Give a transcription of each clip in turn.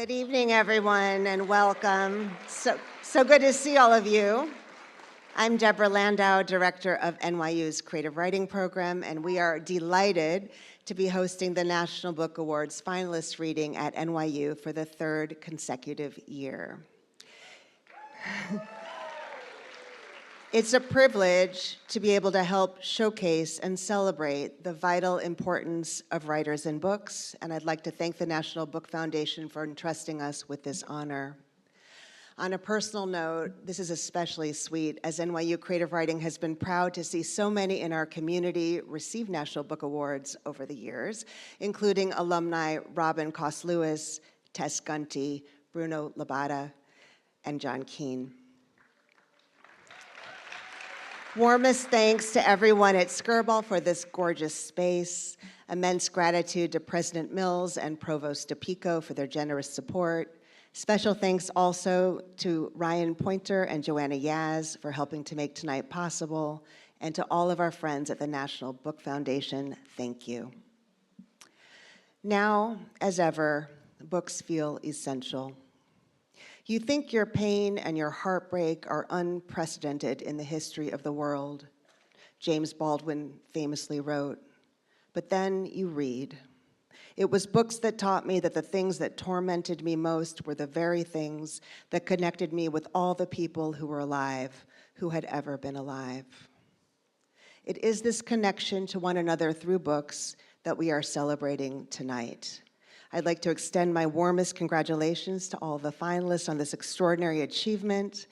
Good evening, everyone, and welcome. So good to see all of you. I'm Deborah Landau, Director of NYU's Creative Writing Program, and we are delighted to be hosting the National Book Awards finalist reading at NYU for the third consecutive year. It's a privilege to be able to help showcase and celebrate the vital importance of writers and books, and I'd like to thank the National Book Foundation for entrusting us with this honor. On a personal note, this is especially sweet, as NYU Creative Writing has been proud to see so many in our community receive National Book Awards over the years, including alumni Robin Koss-Lewis, Tess Gunty, Bruno Labata, and John Keane. Warmest thanks to everyone at Skirball for this gorgeous space. Immense gratitude to President Mills and Provost DePico for their generous support. Special thanks also to Ryan Pointer and Joanna Yaz for helping to make tonight possible. And to all of our friends at the National Book Foundation, thank you. Now, as ever, books feel essential. You think your pain and your heartbreak are unprecedented in the history of the world, James Baldwin famously wrote, but then you read. It was books that taught me that the things that tormented me most were the very things that connected me with all the people who were alive, who had ever been alive. It is this connection to one another through books that we are celebrating tonight. I'd like to extend my warmest congratulations to all the finalists on this extraordinary achievement.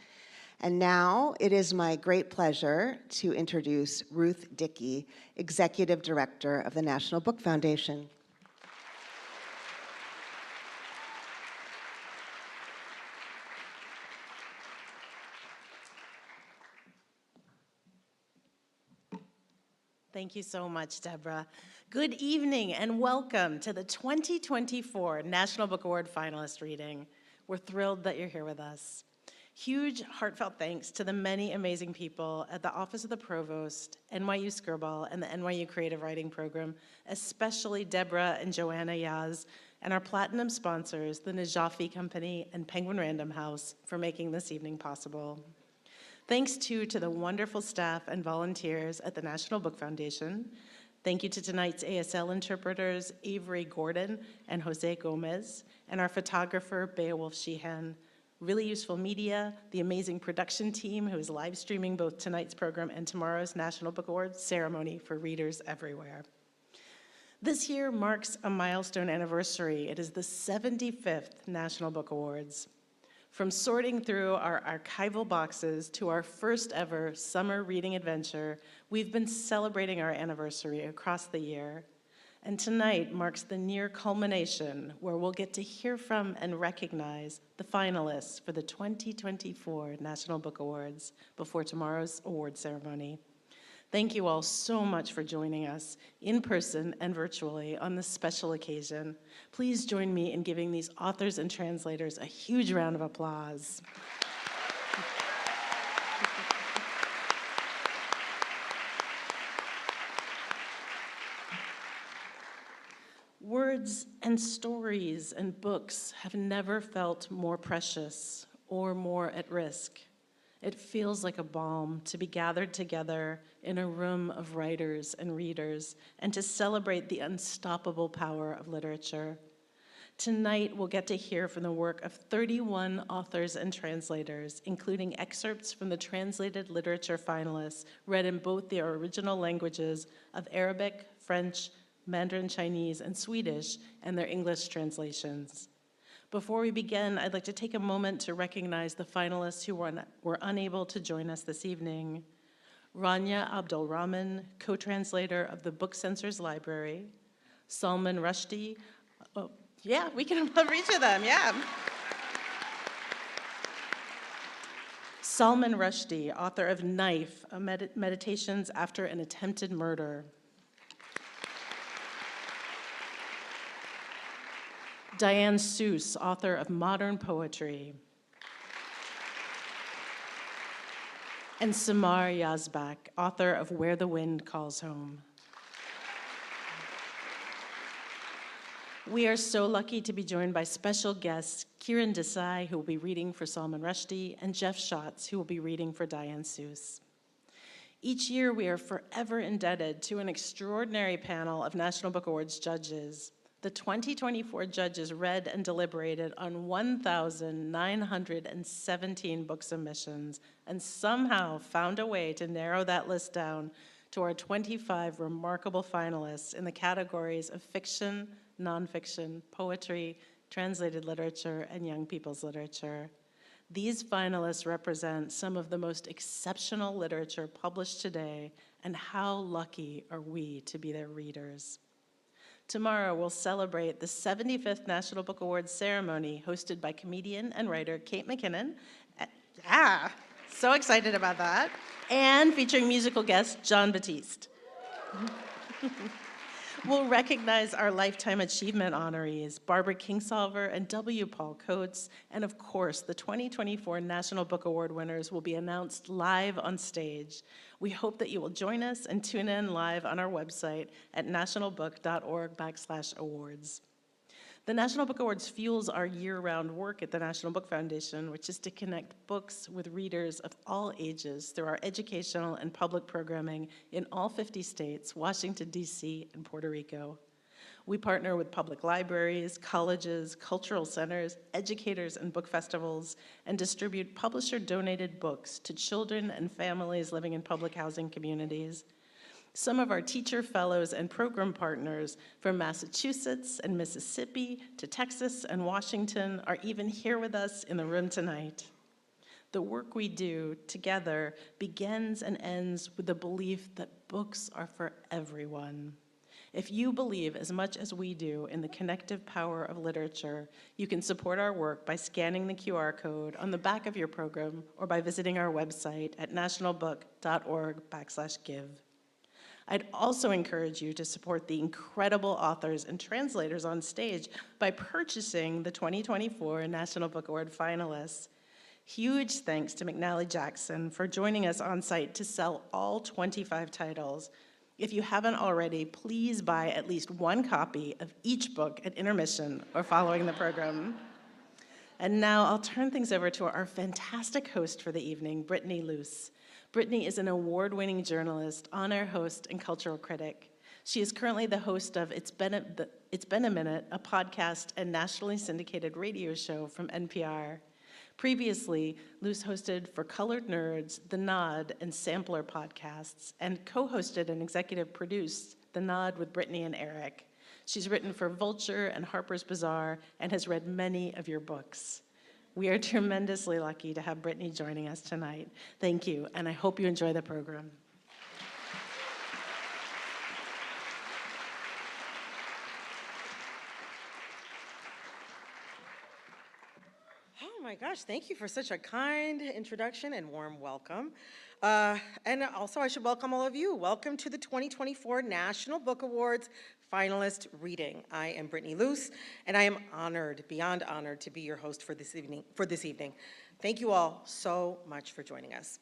And now it is my great pleasure to introduce Ruth Dickey, Executive Director of the National Book Foundation. Thank you so much, Deborah. Good evening and welcome to the 2024 National Book Award finalist reading. We're thrilled that you're here with us. Huge heartfelt thanks to the many amazing people at the Office of the Provost, NYU Skirball, and the NYU Creative Writing Program, especially Deborah and Joanna Yaz, and our platinum sponsors, the Najafi Company and Penguin Random House, for making this evening possible. Thanks too to the wonderful staff and volunteers at the National Book Foundation. Thank you to tonight's ASL interpreters, Avery Gordon and Jose Gomez, and our photographer, Beowulf Sheehan. Really Useful Media, the amazing production team who is live streaming both tonight's program and tomorrow's National Book Awards ceremony for readers everywhere. This year marks a milestone anniversary. It is the 75th National Book Awards. From sorting through our archival boxes to our first ever summer reading adventure, we've been celebrating our anniversary across the year. And tonight marks the near culmination where we'll get to hear from and recognize the finalists for the 2024 National Book Awards before tomorrow's award ceremony. Thank you all so much for joining us in person and virtually on this special occasion. Please join me in giving these authors and translators a huge round of applause. Words and stories and books have never felt more precious or more at risk. It feels like a balm to be gathered together in a room of writers and readers and to celebrate the unstoppable power of literature. Tonight, we'll get to hear from the work of 31 authors and translators, including excerpts from the translated literature finalists read in both their original languages of Arabic, French, Mandarin Chinese, and Swedish, and their English translations. Before we begin, I'd like to take a moment to recognize the finalists who were unable to join us this evening. Rania Abdulrahman, co-translator of the Book Censors Library. Salman Rushdie, oh, yeah, we can love each of them, yeah. Salman Rushdie, author of Knife, Meditations After an Attempted Murder. Diane Seuss, author of Modern Poetry. And Samar Yazbak, author of Where the Wind Calls Home. We are so lucky to be joined by special guests Kiran Desai, who will be reading for Salman Rushdie, and Jeff Schatz, who will be reading for Diane Seuss. Each year, we are forever indebted to an extraordinary panel of National Book Awards judges. The 2024 judges read and deliberated on 1,917 book submissions and somehow found a way to narrow that list down to our 25 remarkable finalists in the categories of fiction, nonfiction, poetry, translated literature, and young people's literature. These finalists represent some of the most exceptional literature published today, and how lucky are we to be their readers. Tomorrow, we'll celebrate the 75th National Book Awards ceremony hosted by comedian and writer Kate McKinnon. So excited about that. And featuring musical guest John Batiste. We'll recognize our Lifetime Achievement honorees, Barbara Kingsolver and W. Paul Coates, and of course, the 2024 National Book Award winners will be announced live on stage. We hope that you will join us and tune in live on our website at nationalbook.org/awards. The National Book Awards fuels our year-round work at the National Book Foundation, which is to connect books with readers of all ages through our educational and public programming in all 50 states, Washington, D.C., and Puerto Rico. We partner with public libraries, colleges, cultural centers, educators, and book festivals, and distribute publisher-donated books to children and families living in public housing communities. Some of our teacher fellows and program partners from Massachusetts and Mississippi to Texas and Washington are even here with us in the room tonight. The work we do together begins and ends with the belief that books are for everyone. If you believe as much as we do in the connective power of literature, you can support our work by scanning the QR code on the back of your program or by visiting our website at nationalbook.org/give. I'd also encourage you to support the incredible authors and translators on stage by purchasing the 2024 National Book Award finalists. Huge thanks to McNally Jackson for joining us on site to sell all 25 titles. If you haven't already, please buy at least one copy of each book at intermission or following the program. And now I'll turn things over to our fantastic host for the evening, Brittany Luce. Brittany is an award-winning journalist, on-air host, and cultural critic. She is currently the host of It's Been a Minute, a podcast and nationally syndicated radio show from NPR. Previously, Luce hosted for Colored Nerds, The Nod, and Sampler podcasts, and co-hosted and executive produced The Nod with Brittany and Eric. She's written for Vulture and Harper's Bazaar and has read many of your books. We are tremendously lucky to have Brittany joining us tonight. Thank you, and I hope you enjoy the program. Oh my gosh, thank you for such a kind introduction and warm welcome. And also I should welcome all of you. Welcome to the 2024 National Book Awards finalist reading. I am Brittany Luce, and I am honored, beyond honored, to be your host for this evening. Thank you all so much for joining us.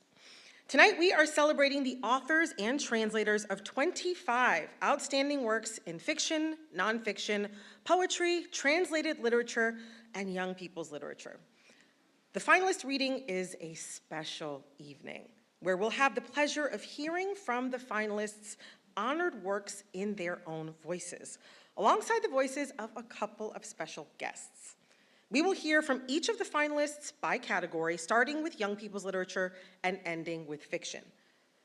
Tonight we are celebrating the authors and translators of 25 outstanding works in fiction, nonfiction, poetry, translated literature, and young people's literature. The finalist reading is a special evening where we'll have the pleasure of hearing from the finalists' honored works in their own voices, alongside the voices of a couple of special guests. We will hear from each of the finalists by category, starting with young people's literature and ending with fiction.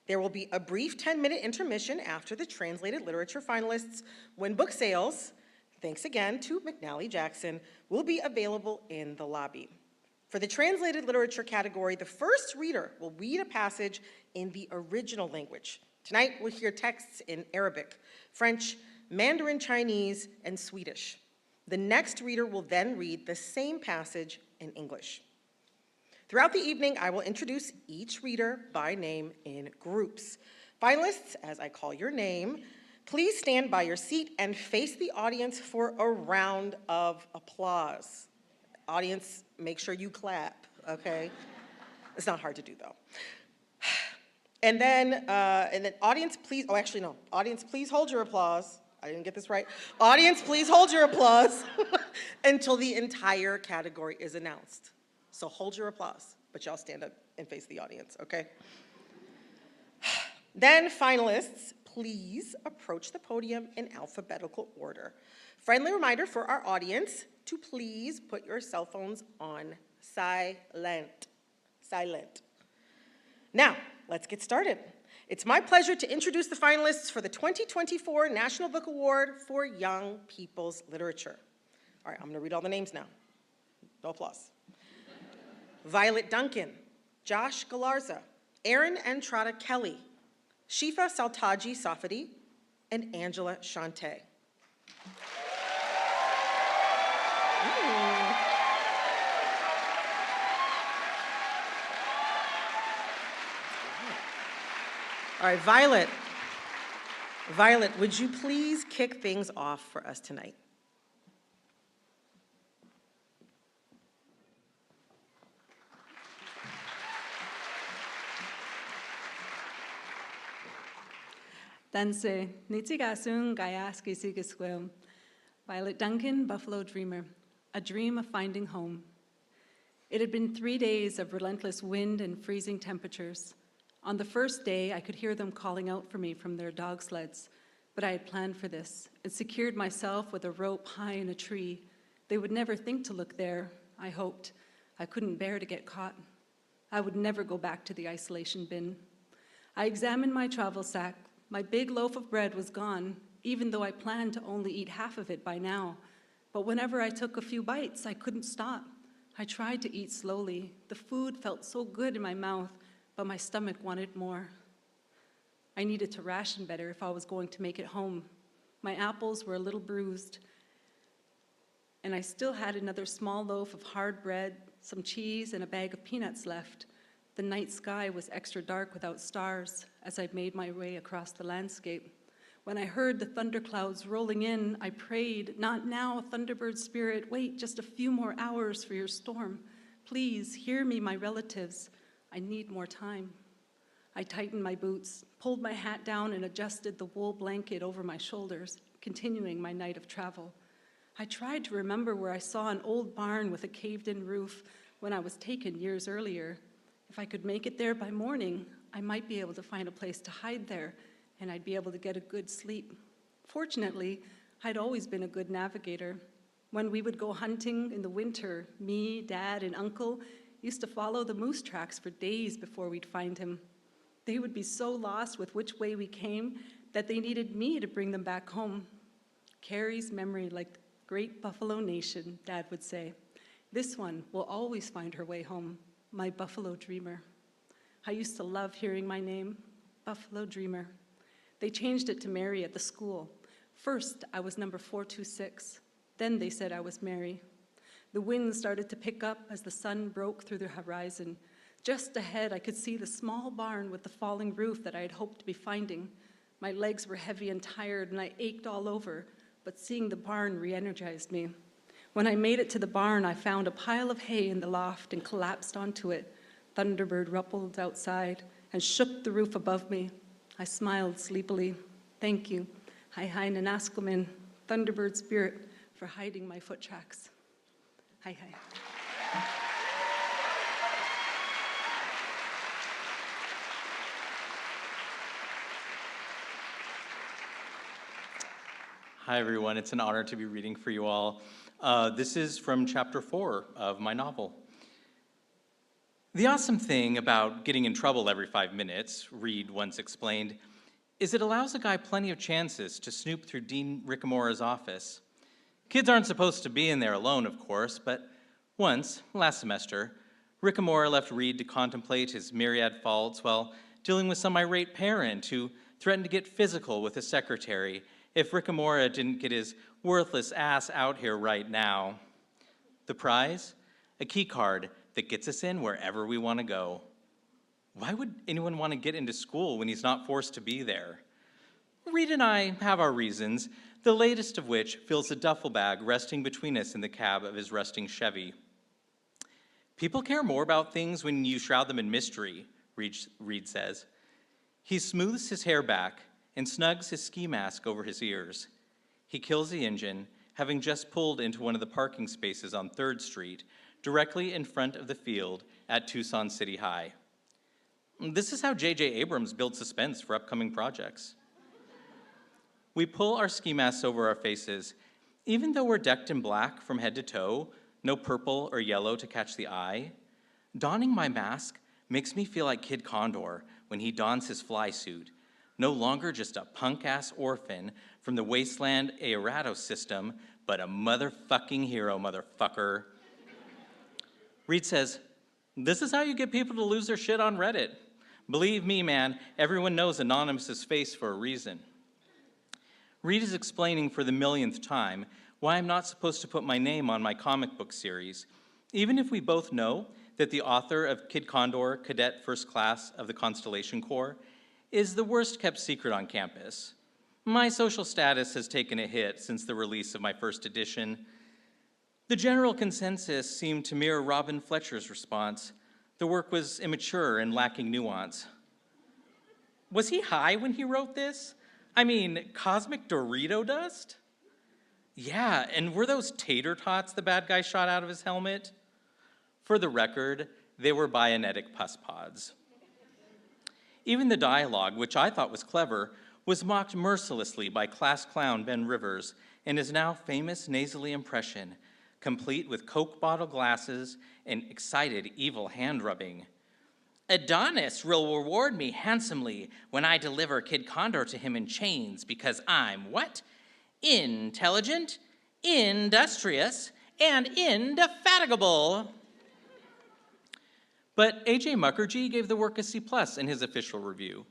There will be a brief 10-minute intermission after the translated literature finalists when book sales, thanks again to McNally Jackson, will be available in the lobby. For the translated literature category, the first reader will read a passage in the original language. Tonight, we'll hear texts in Arabic, French, Mandarin Chinese, and Swedish. The next reader will then read the same passage in English. Throughout the evening, I will introduce each reader by name in groups. Finalists, as I call your name, please stand by your seat and face the audience for a round of applause. Audience, make sure you clap, okay? It's not hard to do, though. And then audience, please, audience, please hold your applause. I didn't get this right. Audience, please hold your applause until the entire category is announced. So hold your applause, but y'all stand up and face the audience, okay? Then finalists, please approach the podium in alphabetical order. Friendly reminder for our audience to please put your cell phones on silent. Silent. Now, let's get started. It's my pleasure to introduce the finalists for the 2024 National Book Award for Young People's Literature. All right, I'm gonna read all the names now. No applause. Violet Duncan, Josh Galarza, Erin Entrada Kelly, Shifa Saltaji Safadi, and Angela Shante. All right, Violet. Violet, would you please kick things off for us tonight? Danse, Nitzigasun Gayaski Sigiswim. Violet Duncan, Buffalo Dreamer, a dream of finding home. It had been 3 days of relentless wind and freezing temperatures. On the first day, I could hear them calling out for me from their dog sleds, but I had planned for this and secured myself with a rope high in a tree. They would never think to look there, I hoped. I couldn't bear to get caught. I would never go back to the isolation bin. I examined my travel sack. My big loaf of bread was gone, even though I planned to only eat half of it by now. But whenever I took a few bites, I couldn't stop. I tried to eat slowly. The food felt so good in my mouth, but my stomach wanted more. I needed to ration better if I was going to make it home. My apples were a little bruised, and I still had another small loaf of hard bread, some cheese, and a bag of peanuts left. The night sky was extra dark without stars as I made my way across the landscape. When I heard the thunderclouds rolling in, I prayed, "Not now, Thunderbird Spirit, wait just a few more hours for your storm. Please hear me, my relatives. I need more time." I tightened my boots, pulled my hat down, and adjusted the wool blanket over my shoulders, continuing my night of travel. I tried to remember where I saw an old barn with a caved-in roof when I was taken years earlier. If I could make it there by morning, I might be able to find a place to hide there, and I'd be able to get a good sleep. Fortunately, I'd always been a good navigator. When we would go hunting in the winter, me, Dad, and Uncle used to follow the moose tracks for days before we'd find him. They would be so lost with which way we came that they needed me to bring them back home. Carries memory like the great Buffalo Nation, Dad would say. This one will always find her way home. My Buffalo Dreamer. I used to love hearing my name, Buffalo Dreamer. They changed it to Mary at the school. First, I was number 426. Then they said I was Mary. The wind started to pick up as the sun broke through the horizon. Just ahead, I could see the small barn with the falling roof that I had hoped to be finding. My legs were heavy and tired, and I ached all over, but seeing the barn re-energized me. When I made it to the barn, I found a pile of hay in the loft and collapsed onto it. Thunderbird rippled outside and shook the roof above me. I smiled sleepily. Thank you, Hai Nanaskomin, Thunderbird Spirit, for hiding my foot tracks. Hi. Hi, everyone. It's an honor to be reading for you all. This is from chapter 4 of my novel. The awesome thing about getting in trouble every 5 minutes, Reed once explained, is it allows a guy plenty of chances to snoop through Dean Rickamora's office. Kids aren't supposed to be in there alone, of course, but once, last semester, Rickamora left Reed to contemplate his myriad faults while dealing with some irate parent who threatened to get physical with his secretary if Rickamora didn't get his worthless ass out here right now. The prize? A key card that gets us in wherever we want to go. Why would anyone want to get into school when he's not forced to be there? Reed and I have our reasons, the latest of which fills a duffel bag resting between us in the cab of his rusting Chevy. People care more about things when you shroud them in mystery, Reed says. He smooths his hair back and snugs his ski mask over his ears. He kills the engine, having just pulled into one of the parking spaces on 3rd Street, directly in front of the field at Tucson City High. This is how J.J. Abrams builds suspense for upcoming projects. We pull our ski masks over our faces, even though we're decked in black from head to toe, no purple or yellow to catch the eye. Donning my mask makes me feel like Kid Condor when he dons his fly suit, no longer just a punk-ass orphan from the wasteland Aerato system, but a motherfucking hero, motherfucker. Reed says, "This is how you get people to lose their shit on Reddit. Believe me, man, everyone knows Anonymous's face for a reason." Reed is explaining for the millionth time why I'm not supposed to put my name on my comic book series, even if we both know that the author of Kid Condor, Cadet First Class of the Constellation Corps, is the worst kept secret on campus. My social status has taken a hit since the release of my first edition. The general consensus seemed to mirror Robin Fletcher's response. The work was immature and lacking nuance. Was he high when he wrote this? I mean, cosmic Dorito dust? Yeah, and were those tater tots the bad guy shot out of his helmet? For the record, they were Bionetic pus pods. Even the dialogue, which I thought was clever, was mocked mercilessly by class clown Ben Rivers in his now famous nasally impression, complete with Coke bottle glasses and excited evil hand rubbing. "Adonis will reward me handsomely when I deliver Kid Condor to him in chains because I'm what? Intelligent, industrious, and indefatigable." But A.J. Mukherjee gave the work a C+ in his official review.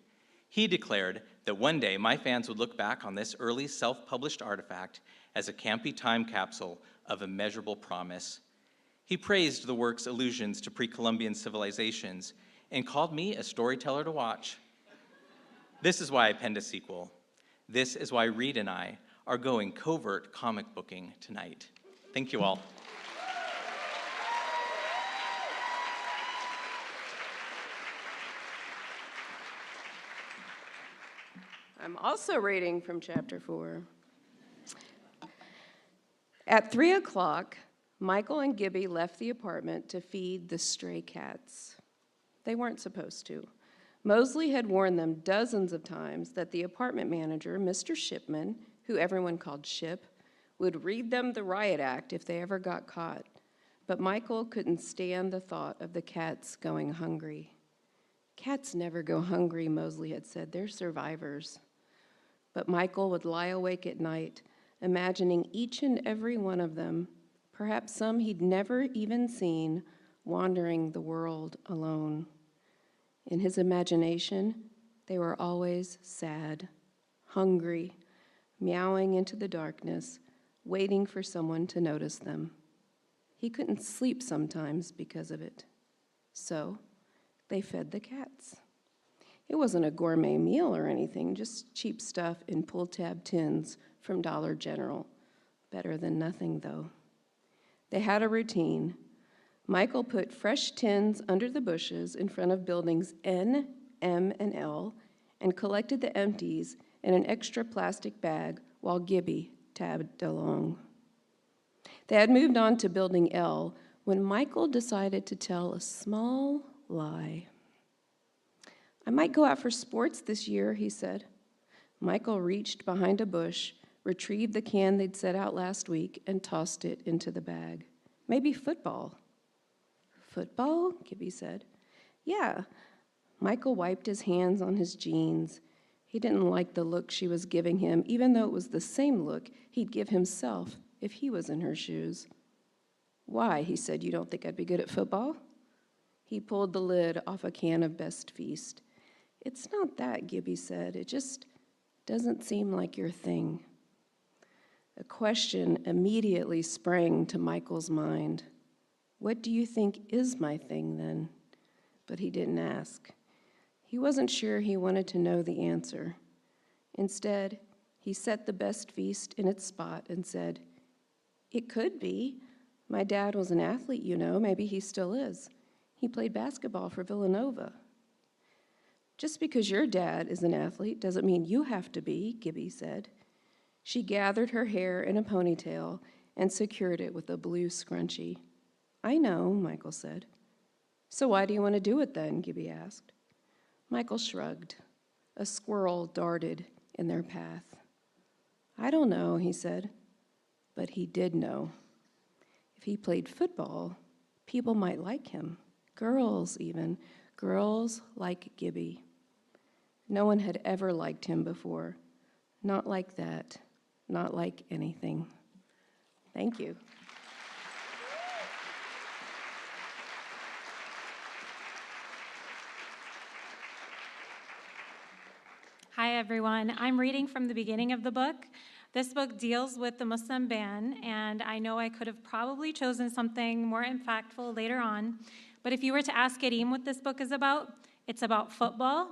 He declared that one day my fans would look back on this early self-published artifact as a campy time capsule of immeasurable promise. He praised the work's allusions to pre-Columbian civilizations and called me a storyteller to watch. This is why I penned a sequel. This is why Reed and I are going covert comic booking tonight. Thank you all. I'm also reading from chapter 4. At 3 o'clock, Michael and Gibby left the apartment to feed the stray cats. They weren't supposed to. Mosley had warned them dozens of times that the apartment manager, Mr. Shipman, who everyone called Ship, would read them the riot act if they ever got caught. But Michael couldn't stand the thought of the cats going hungry. Cats never go hungry, Mosley had said. They're survivors. But Michael would lie awake at night, imagining each and every one of them, perhaps some he'd never even seen, wandering the world alone. In his imagination, they were always sad, hungry, meowing into the darkness, waiting for someone to notice them. He couldn't sleep sometimes because of it. So they fed the cats. It wasn't a gourmet meal or anything, just cheap stuff in pull-tab tins from Dollar General. Better than nothing, though. They had a routine. Michael put fresh tins under the bushes in front of buildings N, M, and L and collected the empties in an extra plastic bag while Gibby tabbed along. They had moved on to building L when Michael decided to tell a small lie. "I might go out for sports this year," he said. Michael reached behind a bush, retrieved the can they'd set out last week, and tossed it into the bag. "Maybe football." "Football?" Gibby said. "Yeah." Michael wiped his hands on his jeans. He didn't like the look she was giving him, even though it was the same look he'd give himself if he was in her shoes. "Why?" he said. "You don't think I'd be good at football?" He pulled the lid off a can of Best Feast. "It's not that," Gibby said. "It just doesn't seem like your thing." A question immediately sprang to Michael's mind. "What do you think is my thing, then?" But he didn't ask. He wasn't sure he wanted to know the answer. Instead, he set the Best Feast in its spot and said, "It could be. My dad was an athlete, you know. Maybe he still is. He played basketball for Villanova." "Just because your dad is an athlete doesn't mean you have to be," Gibby said. She gathered her hair in a ponytail and secured it with a blue scrunchie. I know, Michael said. So why do you want to do it then? Gibby asked. Michael shrugged. A squirrel darted in their path. I don't know, he said, but he did know. If he played football, people might like him. Girls, even. Girls like Gibby. No one had ever liked him before. Not like that. Not like anything. Thank you. Hi, everyone. I'm reading from the beginning of the book. This book deals with the Muslim ban, and I know I could have probably chosen something more impactful later on, but if you were to ask Kareem what this book is about, it's about football,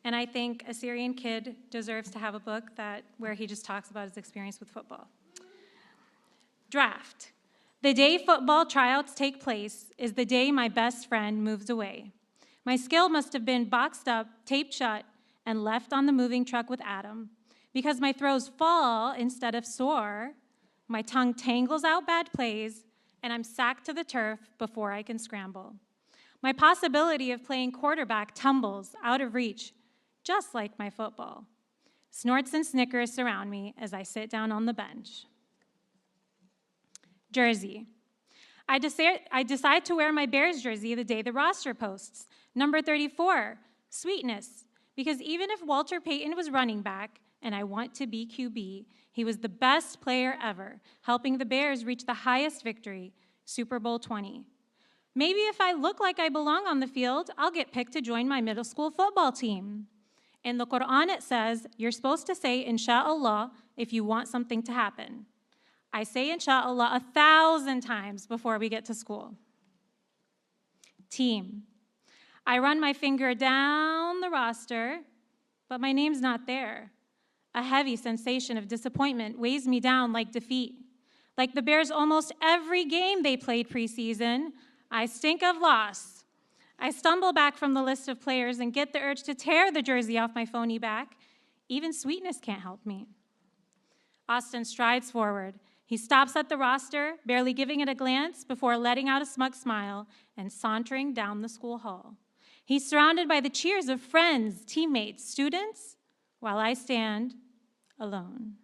and I think a Syrian kid deserves to have a book where he just talks about his experience with football. Draft. The day football tryouts take place is the day my best friend moves away. My skill must have been boxed up, taped shut, and left on the moving truck with Adam. Because my throws fall instead of soar, my tongue tangles out bad plays, and I'm sacked to the turf before I can scramble. My possibility of playing quarterback tumbles out of reach, just like my football. Snorts and snickers surround me as I sit down on the bench. Jersey. I decide to wear my Bears jersey the day the roster posts. Number 34, sweetness. Because even if Walter Payton was running back, and I want to be QB, he was the best player ever, helping the Bears reach the highest victory, Super Bowl 20. Maybe if I look like I belong on the field, I'll get picked to join my middle school football team. In the Quran, it says, you're supposed to say, Insha'Allah, if you want something to happen. I say Insha'Allah 1,000 times before we get to school. Team. I run my finger down the roster, but my name's not there. A heavy sensation of disappointment weighs me down like defeat. Like the Bears almost every game they played preseason, I stink of loss. I stumble back from the list of players and get the urge to tear the jersey off my phony back. Even sweetness can't help me. Austin strides forward. He stops at the roster, barely giving it a glance before letting out a smug smile and sauntering down the school hall. He's surrounded by the cheers of friends, teammates, students, while I stand alone.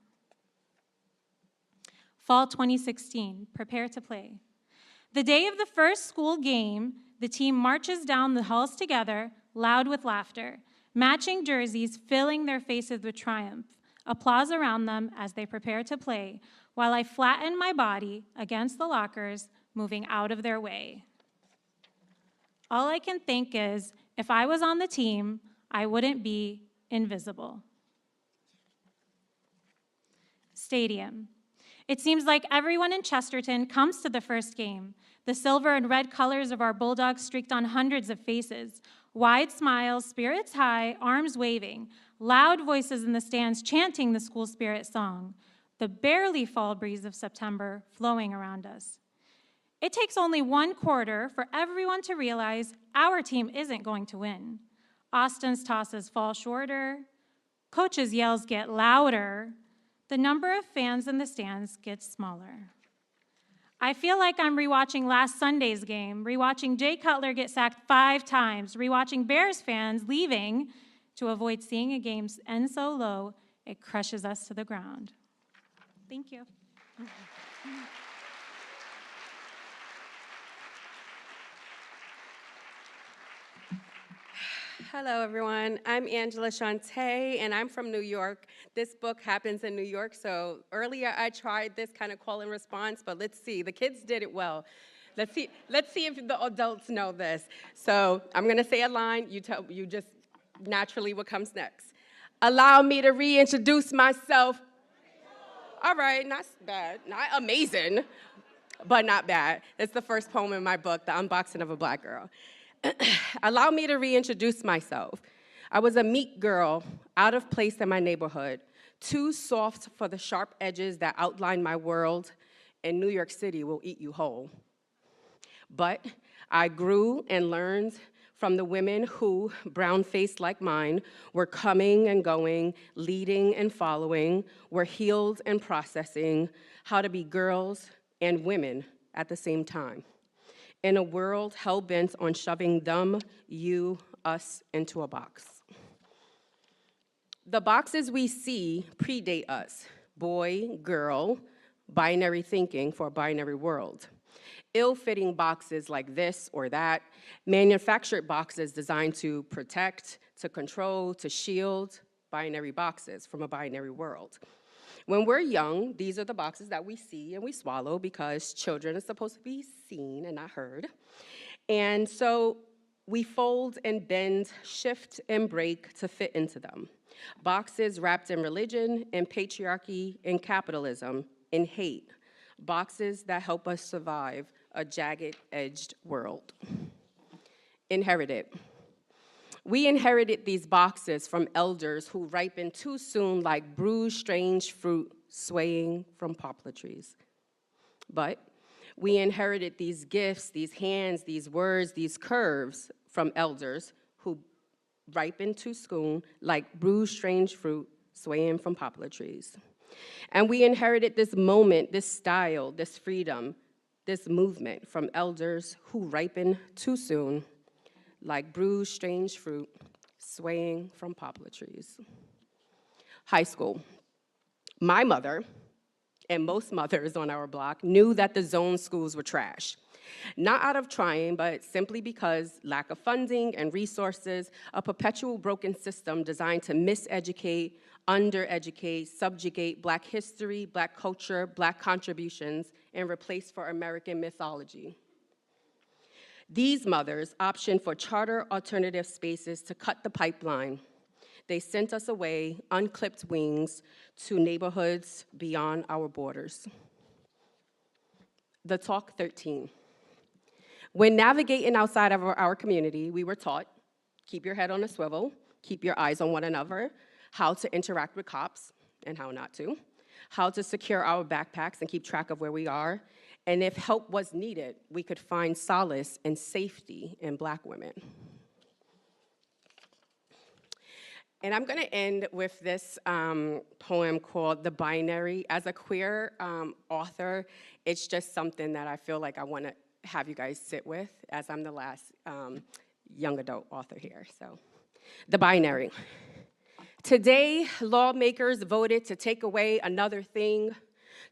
Fall 2016, prepare to play. The day of the first school game, the team marches down the halls together, loud with laughter, matching jerseys filling their faces with triumph, applause around them as they prepare to play, while I flatten my body against the lockers, moving out of their way. All I can think is, if I was on the team, I wouldn't be invisible. Stadium. It seems like everyone in Chesterton comes to the first game. The silver and red colors of our Bulldogs streaked on hundreds of faces. Wide smiles, spirits high, arms waving. Loud voices in the stands chanting the school spirit song. The barely fall breeze of September flowing around us. It takes only one quarter for everyone to realize our team isn't going to win. Austin's tosses fall shorter. Coach's yells get louder. The number of fans in the stands gets smaller. I feel like I'm rewatching last Sunday's game, rewatching Jay Cutler get sacked 5 times, rewatching Bears fans leaving to avoid seeing a game end so low it crushes us to the ground. Thank you. Hello, everyone. I'm Angela Shantae, and I'm from New York. This book happens in New York, so earlier I tried this kind of call and response, but let's see. The kids did it well. Let's see if the adults know this. So I'm going to say a line. You just naturally what comes next. Allow me to reintroduce myself. All right, not bad. Not amazing, but not bad. It's the first poem in my book, The Unboxing of a Black Girl. Allow me to reintroduce myself. I was a meek girl, out of place in my neighborhood, too soft for the sharp edges that outline my world, and New York City will eat you whole. But I grew and learned from the women who, brown-faced like mine, were coming and going, leading and following, were healed and processing how to be girls and women at the same time, in a world hell-bent on shoving them, you, us into a box. The boxes we see predate us: boy, girl, binary thinking for a binary world. Ill-fitting boxes like this or that, manufactured boxes designed to protect, to control, to shield, binary boxes from a binary world. When we're young, these are the boxes that we see and we swallow because children are supposed to be seen and not heard. And so we fold and bend, shift and break to fit into them. Boxes wrapped in religion, in patriarchy, in capitalism, in hate. Boxes that help us survive a jagged-edged world. Inherited. We inherited these boxes from elders who ripened too soon like bruised, strange fruit swaying from poplar trees. But we inherited these gifts, these hands, these words, these curves from elders who ripened too soon like bruised, strange fruit swaying from poplar trees. And we inherited this moment, this style, this freedom, this movement from elders who ripen too soon, like bruised, strange fruit, swaying from poplar trees. High school. My mother, and most mothers on our block, knew that the zone schools were trash. Not out of trying, but simply because lack of funding and resources, a perpetual broken system designed to miseducate, undereducate, subjugate Black history, Black culture, Black contributions, and replace for American mythology. These mothers optioned for charter alternative spaces to cut the pipeline. They sent us away, unclipped wings, to neighborhoods beyond our borders. The Talk 13. When navigating outside of our community, we were taught, keep your head on a swivel, keep your eyes on one another, how to interact with cops and how not to, how to secure our backpacks and keep track of where we are, and if help was needed, we could find solace and safety in Black women. And I'm gonna end with this poem called The Binary. As a queer author, it's just something that I feel like I wanna have you guys sit with, as I'm the last young adult author here. So, The Binary. Today, lawmakers voted to take away another thing,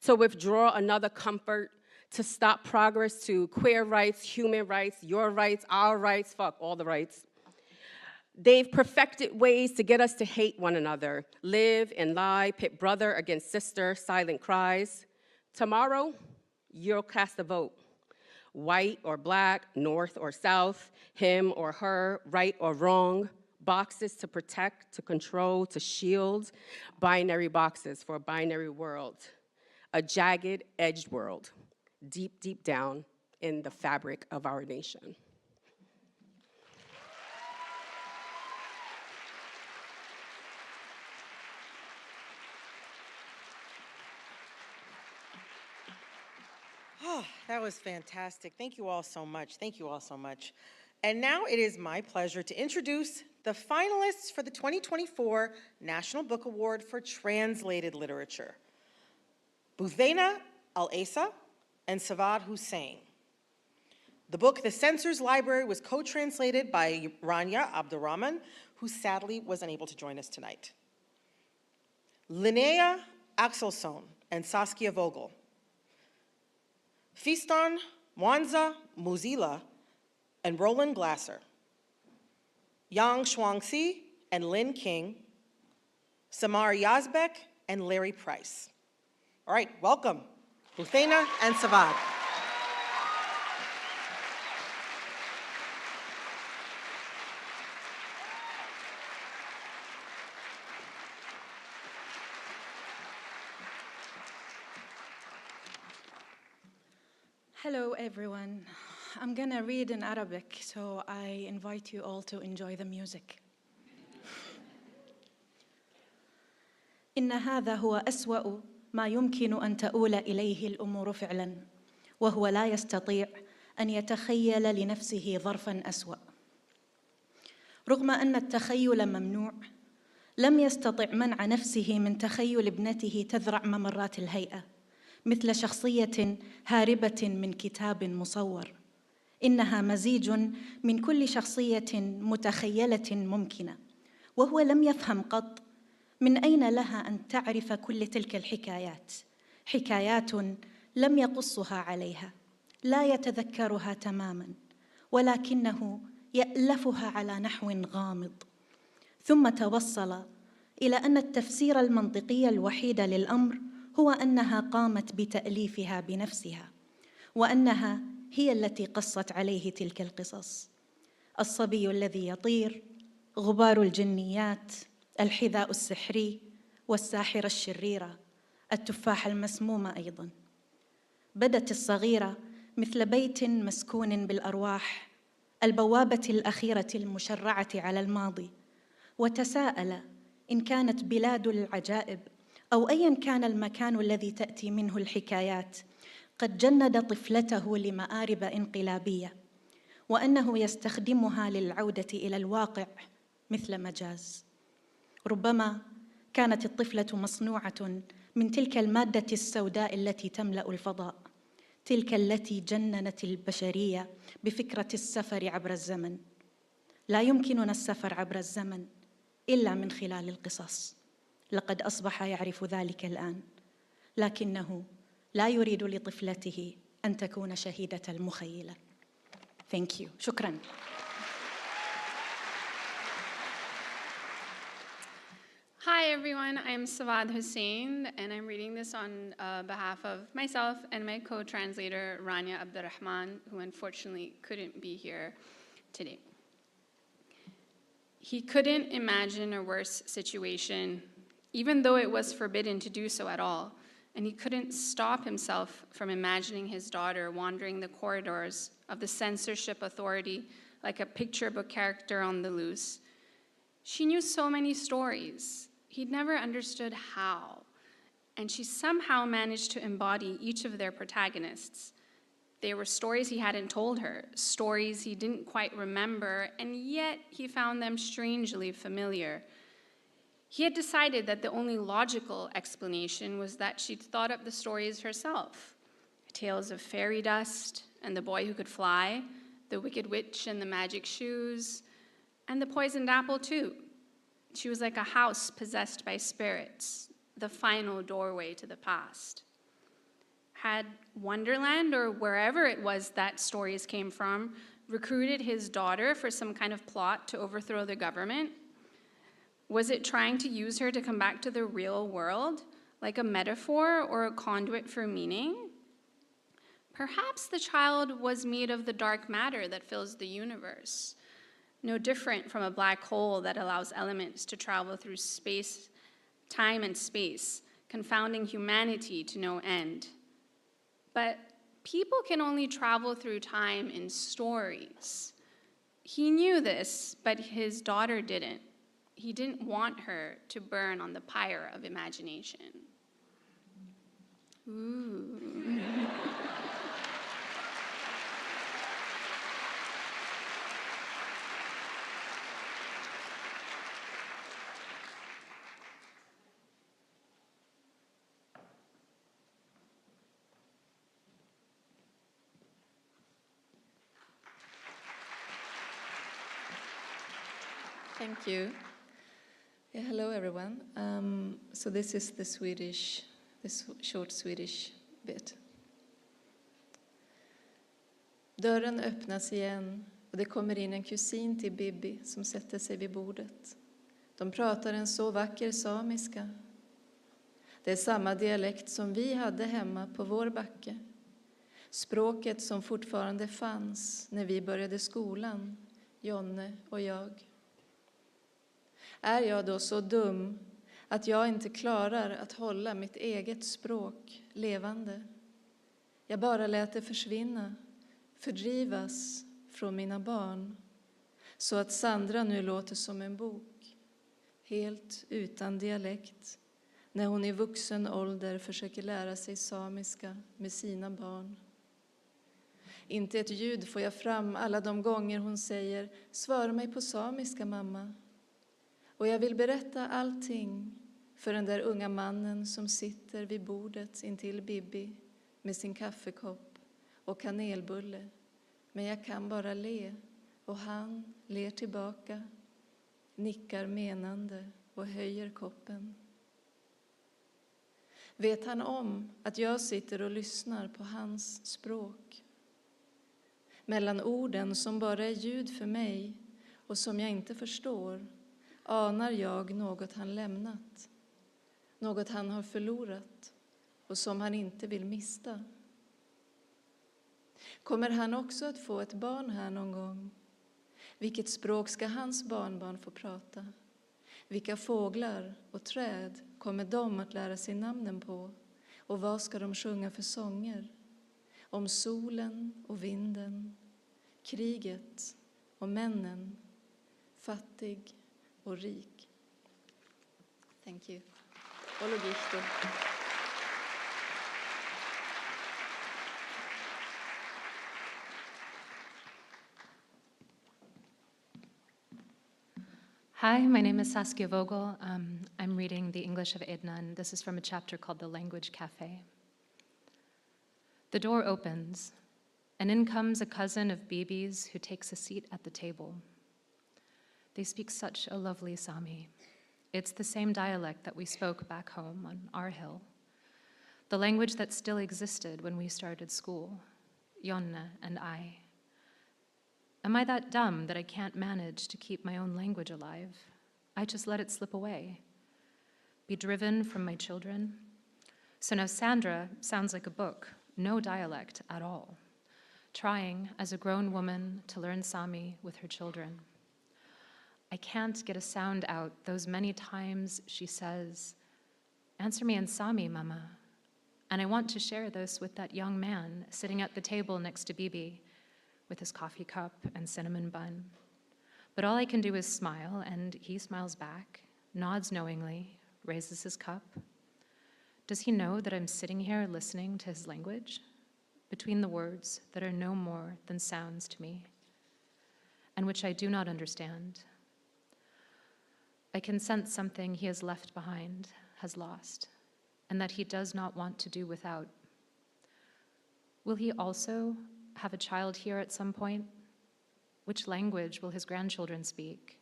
to withdraw another comfort, to stop progress to queer rights, human rights, your rights, our rights, fuck, all the rights. They've perfected ways to get us to hate one another, live and lie, pit brother against sister, silent cries. Tomorrow, you'll cast a vote. White or Black, North or South, him or her, right or wrong. Boxes to protect, to control, to shield. Binary boxes for a binary world. A jagged, edged world, deep, deep down in the fabric of our nation. Oh, that was fantastic. Thank you all so much. Thank you all so much. And now it is my pleasure to introduce the finalists for the 2024 National Book Award for Translated Literature, Bouthena Al-Essa and Savad Hussein. The book, The Censor's Library, was co-translated by Rania Abdurrahman, who sadly was unable to join us tonight. Linnea Axelsson and Saskia Vogel. Fiston Mwanza Muzila and Roland Glasser. Yang Shuangxi and Lin King. Samar Yazbek and Larry Price. All right, welcome, Bouthena and Savad. Hello, everyone. I'm gonna read in Arabic, so I invite you all to enjoy the music. إن هذا هو أسوأ ما يمكن أن تؤول إليه الأمور فعلاً، وهو لا يستطيع أن يتخيل لنفسه ظرفاً أسوأ. رغم أن التخيل ممنوع، لم يستطع منع نفسه من تخيل ابنته تذرع ممرات الهيئة مثل شخصية هاربة من كتاب مصور. إنها مزيج من كل شخصية متخيلة ممكنة، وهو لم يفهم قط من أين لها أن تعرف كل تلك الحكايات، حكايات لم يقصها عليها، لا يتذكرها تماماً، ولكنه يألفها على نحو غامض. ثم توصل إلى أن التفسير المنطقي الوحيد للأمر هو أنها قامت بتأليفها بنفسها، وأنها هي التي قصت عليه تلك القصص. الصبي الذي يطير، غبار الجنيات، الحذاء السحري، والساحرة الشريرة، التفاح المسموم أيضاً. بدت الصغيرة مثل بيت مسكون بالأرواح، البوابة الأخيرة المشرعة على الماضي، وتساءل إن كانت بلاد العجائب أو أيا كان المكان الذي تأتي منه الحكايات قد جند طفلته لمآرب انقلابية، وأنه يستخدمها للعودة إلى الواقع مثل مجاز. ربما كانت الطفلة مصنوعة من تلك المادة السوداء التي تملأ الفضاء، تلك التي جننت البشرية بفكرة السفر عبر الزمن. لا يمكننا السفر عبر الزمن إلا من خلال القصص. لقد أصبح يعرف ذلك الآن، لكنه لا يريد لطفلته أن تكون شهيدة المخيلة. Thank you. شكراً. Hi everyone, I'm Savad Hussain, and I'm reading this on behalf of myself and my co-translator Rania Abdurrahman, who unfortunately couldn't be here today. He couldn't imagine a worse situation, even though it was forbidden to do so at all, and he couldn't stop himself from imagining his daughter wandering the corridors of the censorship authority like a picture book character on the loose. She knew so many stories. He'd never understood how, and she somehow managed to embody each of their protagonists. They were stories he hadn't told her, stories he didn't quite remember, and yet he found them strangely familiar. He had decided that the only logical explanation was that she'd thought up the stories herself. Tales of fairy dust, and the boy who could fly, the wicked witch and the magic shoes, and the poisoned apple too. She was like a house possessed by spirits, the final doorway to the past. Had Wonderland, or wherever it was that stories came from, recruited his daughter for some kind of plot to overthrow the government? Was it trying to use her to come back to the real world, like a metaphor or a conduit for meaning? Perhaps the child was made of the dark matter that fills the universe, no different from a black hole that allows elements to travel through space, time and space, confounding humanity to no end. But people can only travel through time in stories. He knew this, but his daughter didn't. He didn't want her to burn on the pyre of imagination. Ooh. Thank you. Yeah, hello, everyone. So this is the short Swedish bit. Dörren öppnas igen och det kommer in en kusin till Bibi som sätter sig vid bordet. De pratar en så vacker samiska. Det är samma dialekt som vi hade hemma på vår backe. Språket som fortfarande fanns när vi började skolan, Jonne och jag. Är jag då så dum att jag inte klarar att hålla mitt eget språk levande? Jag bara lät det försvinna, fördrivas från mina barn, så att Sandra nu låter som en bok, helt utan dialekt, när hon i vuxen ålder försöker lära sig samiska med sina barn. Inte ett ljud får jag fram alla de gånger hon säger svara mig på samiska, mamma. Och jag vill berätta allting för den där unga mannen som sitter vid bordet intill Bibi med sin kaffekopp och kanelbulle. Men jag kan bara le och han ler tillbaka, nickar menande och höjer koppen. Vet han om att jag sitter och lyssnar på hans språk? Mellan orden som bara är ljud för mig och som jag inte förstår anar jag något han lämnat, något han har förlorat och som han inte vill mista. Kommer han också att få ett barn här någon gång? Vilket språk ska hans barnbarn få prata? Vilka fåglar och träd kommer de att lära sig namnen på? Och vad ska de sjunga för sånger? Om solen och vinden, kriget och männen, fattig och rik. Thank you. Ologito. Hi, my name is Saskia Vogel. I'm reading the English of Ednan. This is from a chapter called The Language Cafe. The door opens, and in comes a cousin of Bibi's who takes a seat at the table. They speak such a lovely Sami. It's the same dialect that we spoke back home on our hill, the language that still existed when we started school, Jonna and I. Am I that dumb that I can't manage to keep my own language alive? I just let it slip away, be driven from my children. So now Sandra sounds like a book, no dialect at all, trying as a grown woman to learn Sami with her children. I can't get a sound out those many times she says, "Answer me in Sami, Mama." And I want to share this with that young man sitting at the table next to Bibi, with his coffee cup and cinnamon bun. But all I can do is smile, and he smiles back, nods knowingly, raises his cup. Does he know that I'm sitting here listening to his language, between the words that are no more than sounds to me, and which I do not understand? I can sense something he has left behind, has lost, and that he does not want to do without. Will he also have a child here at some point? Which language will his grandchildren speak?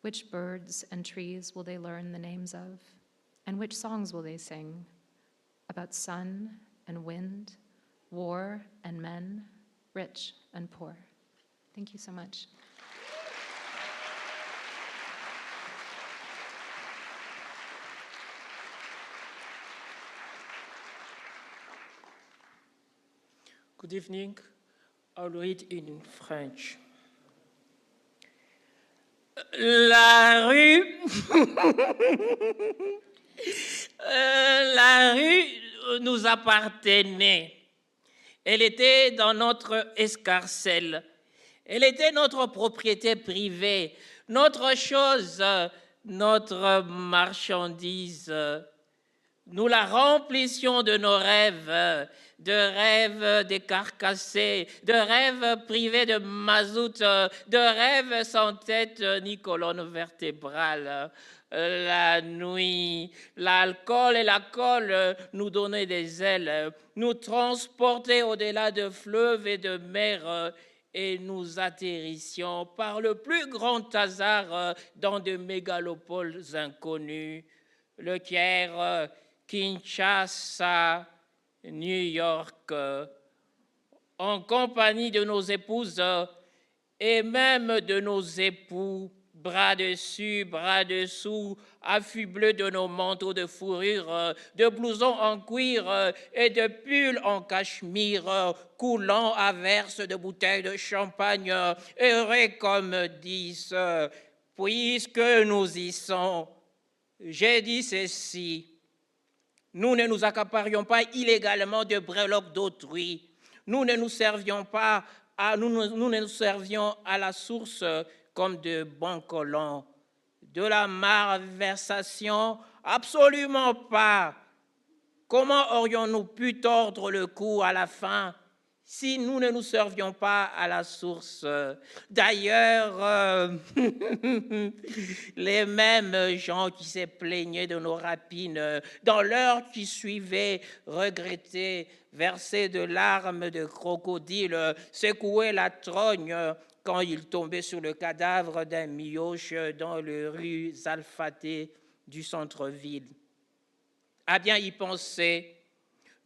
Which birds and trees will they learn the names of? And which songs will they sing? About sun and wind, war and men, rich and poor. Thank you so much. Good evening. I'll read in French. La rue, la rue nous appartenait. Elle était dans notre escarcelle. Elle était notre propriété privée, notre chose, notre marchandise. Nous la remplissions de nos rêves, de rêves décarcassés, de rêves privés de mazout, de rêves sans tête ni colonne vertébrale. La nuit, l'alcool et la colle nous donnaient des ailes, nous transportaient au-delà de fleuves et de mers, et nous atterrissions par le plus grand hasard dans de mégalopoles inconnues. Le Caire, Kinshasa, New York, en compagnie de nos épouses et même de nos époux, bras dessus, bras dessous, affublés de nos manteaux de fourrure, de blousons en cuir et de pulls en cachemire, coulant à verse de bouteilles de champagne, heureux comme 10. Puisque nous y sommes, j'ai dit ceci. Nous ne nous accaparions pas illégalement de breloques d'autrui. Nous ne nous servions pas, nous ne nous servions à la source comme de bons colons. De la malversation, absolument pas. Comment aurions-nous pu tordre le cou à la fin si nous ne nous servions pas à la source. D'ailleurs, les mêmes gens qui se plaignaient de nos rapines, dans l'heure qui suivait, regrettaient, versaient de larmes de crocodile, secouaient la trogne quand ils tombaient sur le cadavre d'un mioche dans les rues alphatées du centre-ville. À bien y penser,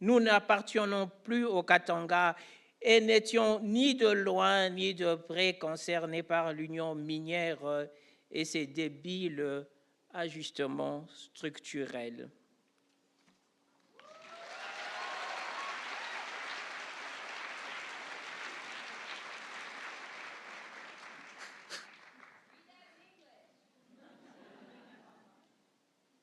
nous n'appartenons plus au Katanga et n'étions ni de loin ni de près concernés par l'union minière et ses débiles ajustements structurels.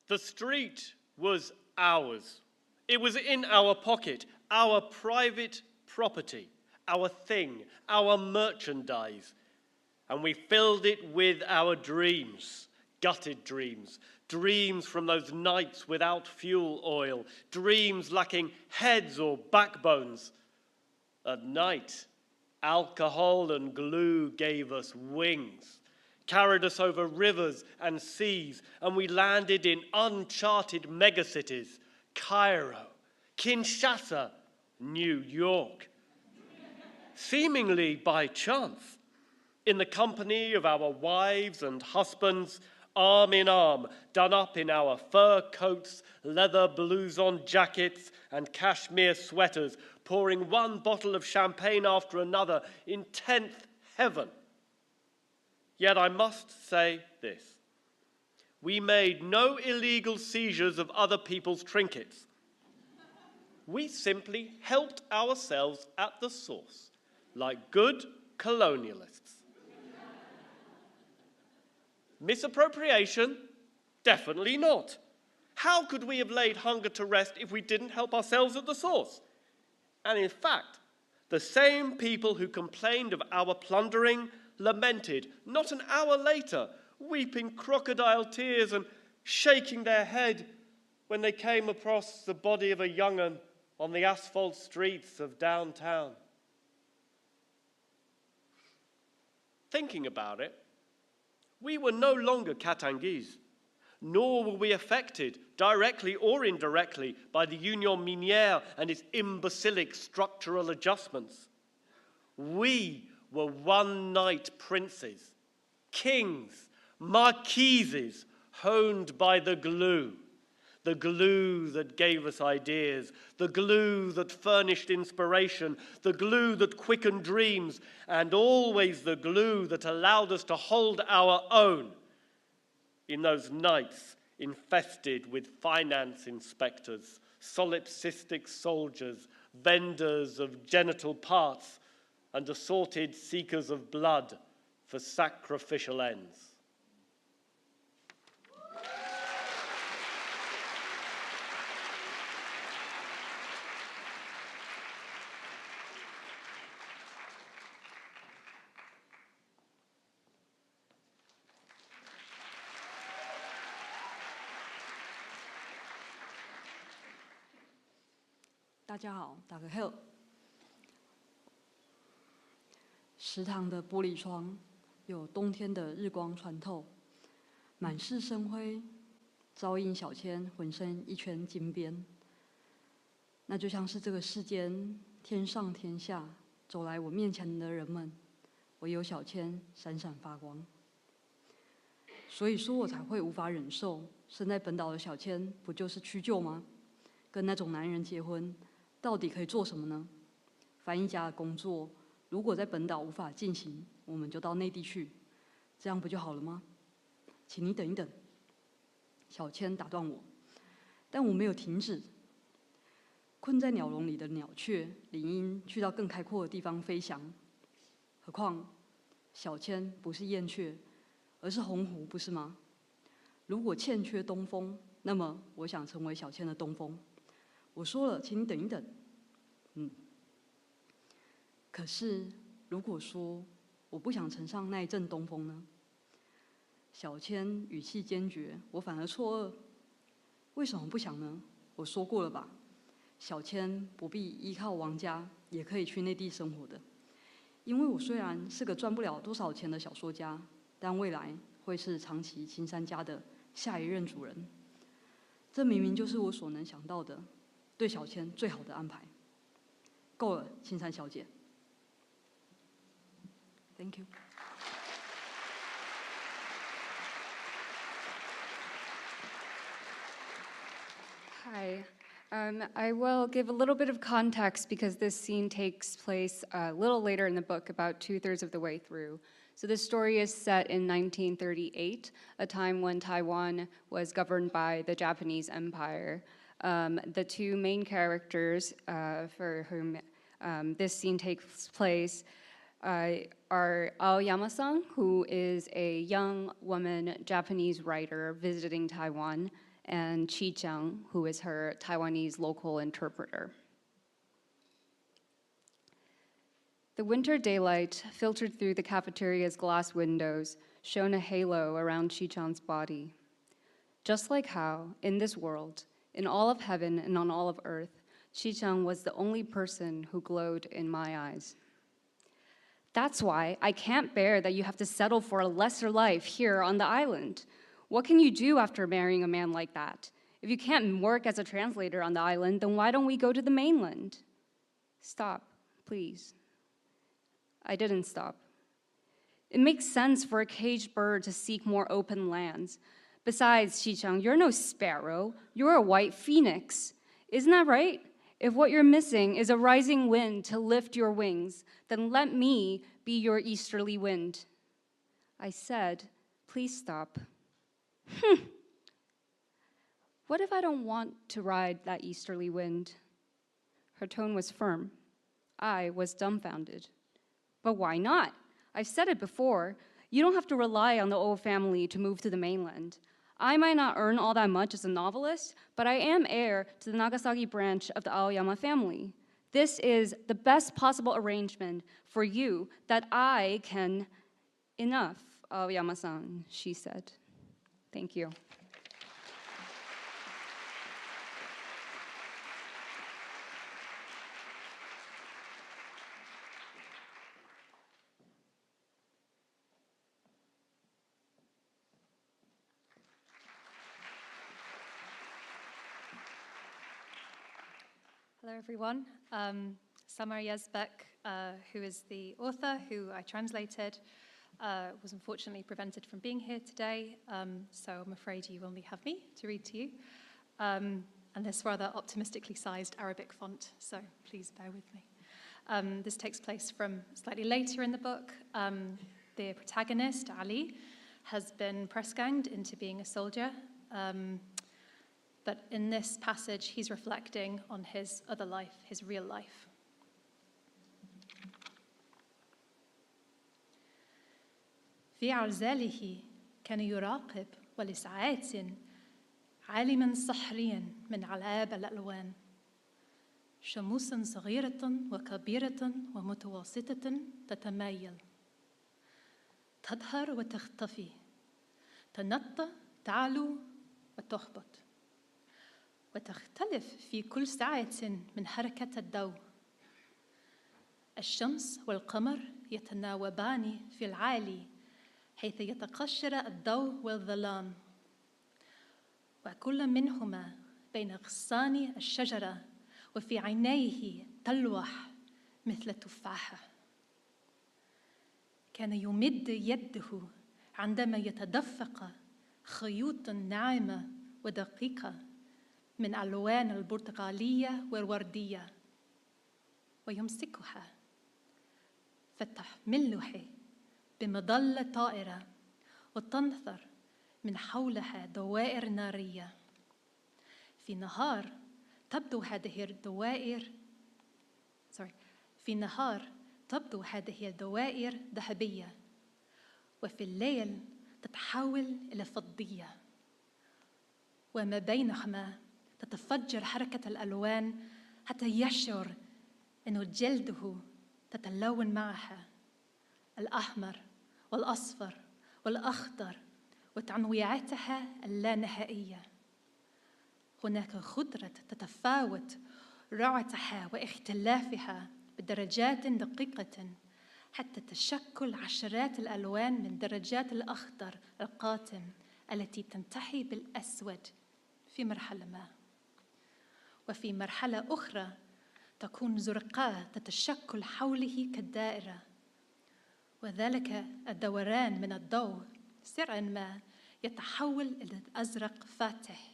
The street was ours. It was in our pocket, our private property, our thing, our merchandise. And we filled it with our dreams, gutted dreams, dreams from those nights without fuel oil, dreams lacking heads or backbones. At night, alcohol and glue gave us wings, carried us over rivers and seas, and we landed in uncharted megacities, Cairo, Kinshasa, New York. Seemingly by chance, in the company of our wives and husbands, arm in arm, done up in our fur coats, leather blouson jackets, and cashmere sweaters, pouring one bottle of champagne after another in 10th heaven. Yet I must say this. We made no illegal seizures of other people's trinkets. We simply helped ourselves at the source, like good colonialists. Misappropriation? Definitely not. How could we have laid hunger to rest if we didn't help ourselves at the source? And in fact, the same people who complained of our plundering lamented, not an hour later, weeping crocodile tears and shaking their head when they came across the body of a young'un on the asphalt streets of downtown. Thinking about it, we were no longer Katangese, nor were we affected, directly or indirectly, by the Union Minière and its imbecilic structural adjustments. We were one-night princes, kings, marquises, honed by the glue that gave us ideas, the glue that furnished inspiration, the glue that quickened dreams, and always the glue that allowed us to hold our own in those nights infested with finance inspectors, solipsistic soldiers, vendors of genital parts, and assorted seekers of blood for sacrificial ends.大家好，大家好。食堂的玻璃窗有冬天的日光穿透，满是生辉，照映小千浑身一圈金边。那就像是这个世间天上天下走来我面前的人们，唯有小千闪闪发光。所以说我才会无法忍受，身在本岛的小千不就是屈就吗？跟那种男人结婚，到底可以做什么呢？翻译家的工作，如果在本岛无法进行，我们就到内地去，这样不就好了吗？请你等一等。小千打断我，但我没有停止。困在鸟笼里的鸟雀，理应去到更开阔的地方飞翔。何况，小千不是燕雀，而是鸿鹄，不是吗？如果欠缺东风，那么我想成为小千的东风。我说了，请你等一等。可是，如果说我不想乘上那一阵东风呢？小千语气坚决，我反而错愕。为什么不想呢？我说过了吧，小千不必依靠王家，也可以去内地生活的。因为我虽然是个赚不了多少钱的小说家，但未来会是长崎青山家的下一任主人。这明明就是我所能想到的，对小千最好的安排。够了，青山小姐。Thank you. Hi. I will give a little bit of context because this scene takes place a little later in the book, about 2/3 of the way through. So this story is set in 1938, a time when Taiwan was governed by the Japanese Empire. The two main characters for whom this scene takes place are Aoyama-san, who is a young woman Japanese writer visiting Taiwan, and Chi-chang, who is her Taiwanese local interpreter. The winter daylight filtered through the cafeteria's glass windows shone a halo around Chi-chang's body. Just like how, in this world, in all of heaven and on all of earth, Chi-chang was the only person who glowed in my eyes. That's why I can't bear that you have to settle for a lesser life here on the island. What can you do after marrying a man like that? If you can't work as a translator on the island, then why don't we go to the mainland? Stop, please. I didn't stop. It makes sense for a caged bird to seek more open lands. Besides, Chi-chang, you're no sparrow. You're a white phoenix. Isn't that right? If what you're missing is a rising wind to lift your wings, then let me be your easterly wind. I said, please stop. What if I don't want to ride that easterly wind? Her tone was firm. I was dumbfounded. But why not? I've said it before. You don't have to rely on the old family to move to the mainland. I might not earn all that much as a novelist, but I am heir to the Nagasaki branch of the Aoyama family. This is the best possible arrangement for you that I can... Enough, Aoyama-san, she said. Thank you. Hello, everyone. Samar Yazbek, who is the author, who I translated, was unfortunately prevented from being here today, so I'm afraid you only have me to read to you. And this rather optimistically sized Arabic font, so please bear with me. This takes place from slightly later in the book. The protagonist, Ali, has been press-ganged into being a soldier. But in this passage, he's reflecting on his other life, his real life. في عرزاله كان يراقب ولساعات عالما سحريا من علاب الألوان شموس صغيرة وكبيرة ومتوسطة تتمايل تظهر وتختفي تنط تعلو وتهبط وتختلف في كل ساعة من حركة الضوء. الشمس والقمر يتناوبان في العالي حيث يتقشر الضوء والظلام وكل منهما بين غصان الشجرة وفي عينيه تلوح مثل تفاحة. كان يمد يده عندما يتدفق خيوط ناعمة ودقيقة من ألوان البرتقالية والوردية ويمسكها فتحمله بمظلة طائرة وتنثر من حولها دوائر نارية. في نهار تبدو هذه الدوائر ذهبية وفي الليل تتحول إلى فضية وما بينهما تتفجر حركة الألوان حتى يشعر أن جلده تتلون معها الأحمر والأصفر والأخضر وتنويعاتها اللانهائية. هناك خضرة تتفاوت روعتها واختلافها بدرجات دقيقة حتى تشكل عشرات الألوان من درجات الأخضر القاتم التي تنتهي بالأسود في مرحلة ما، وفي مرحلة أخرى تكون زرقاء تتشكل حوله كالدائرة، وذلك الدوران من الضوء سرعا ما يتحول إلى أزرق فاتح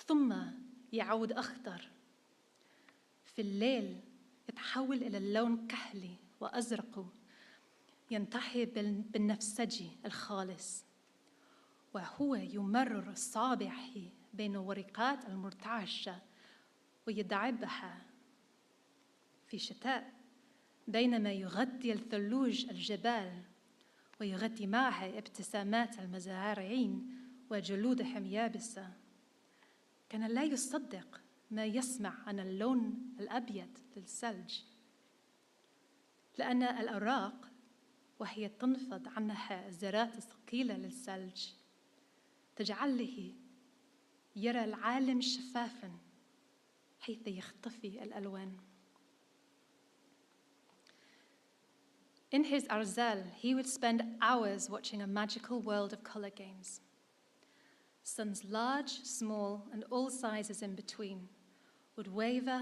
ثم يعود أخضر. في الليل يتحول إلى اللون كحلي وأزرق ينتهي بالنفسجي الخالص، وهو يمرر أصابعه بين ورقات المرتعشة ويدعبها في الشتاء بينما يغطي الثلوج الجبال ويغطي معها ابتسامات المزارعين وجلودهم يابسة. كان لا يصدق ما يسمع عن اللون الأبيض للثلج، لأن الأوراق وهي تنفض عنها الذرات الثقيلة للثلج تجعله يرى العالم شفافاً حيث يختفي الألوان. In his arzal, he would spend hours watching a magical world of color games. Suns large, small, and all sizes in between would waver,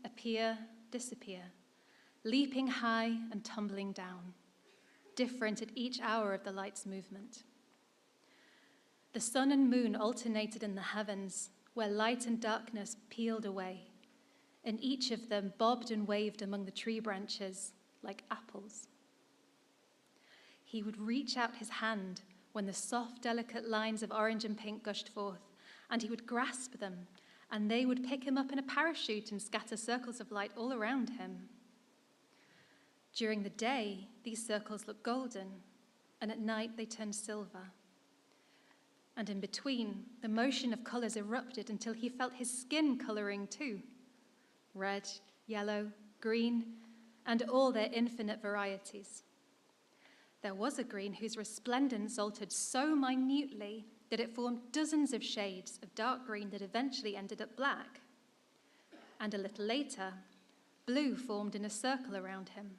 appear, disappear, leaping high and tumbling down, different at each hour of the light's movement. The sun and moon alternated in the heavens, where light and darkness peeled away, and each of them bobbed and waved among the tree branches like apples. He would reach out his hand when the soft, delicate lines of orange and pink gushed forth, and he would grasp them, and they would pick him up in a parachute and scatter circles of light all around him. During the day, these circles looked golden, and at night they turned silver. And in between, the motion of colors erupted until he felt his skin coloring too. Red, yellow, green, and all their infinite varieties. There was a green whose resplendence altered so minutely that it formed dozens of shades of dark green that eventually ended up black. And a little later, blue formed in a circle around him.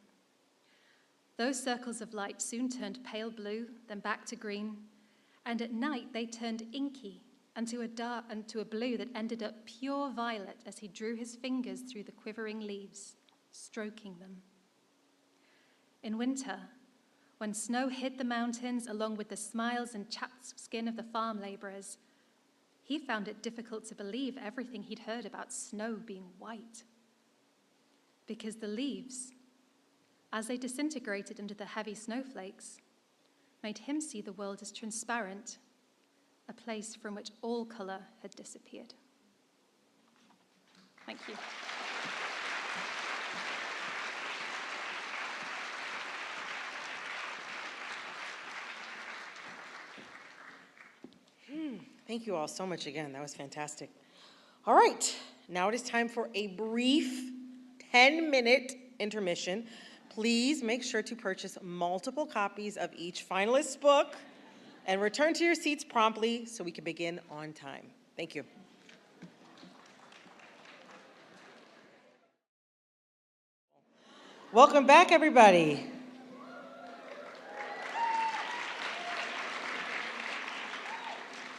Those circles of light soon turned pale blue, then back to green, and at night they turned inky into a blue that ended up pure violet as he drew his fingers through the quivering leaves, stroking them. In winter, when snow hid the mountains along with the smiles and chapped skin of the farm laborers, he found it difficult to believe everything he'd heard about snow being white. Because the leaves, as they disintegrated into the heavy snowflakes, made him see the world as transparent, a place from which all color had disappeared. Thank you. Thank you all so much again. That was fantastic. All right, now it is time for a brief 10-minute intermission. Please make sure to purchase multiple copies of each finalist's book and return to your seats promptly so we can begin on time. Thank you. Welcome back, everybody.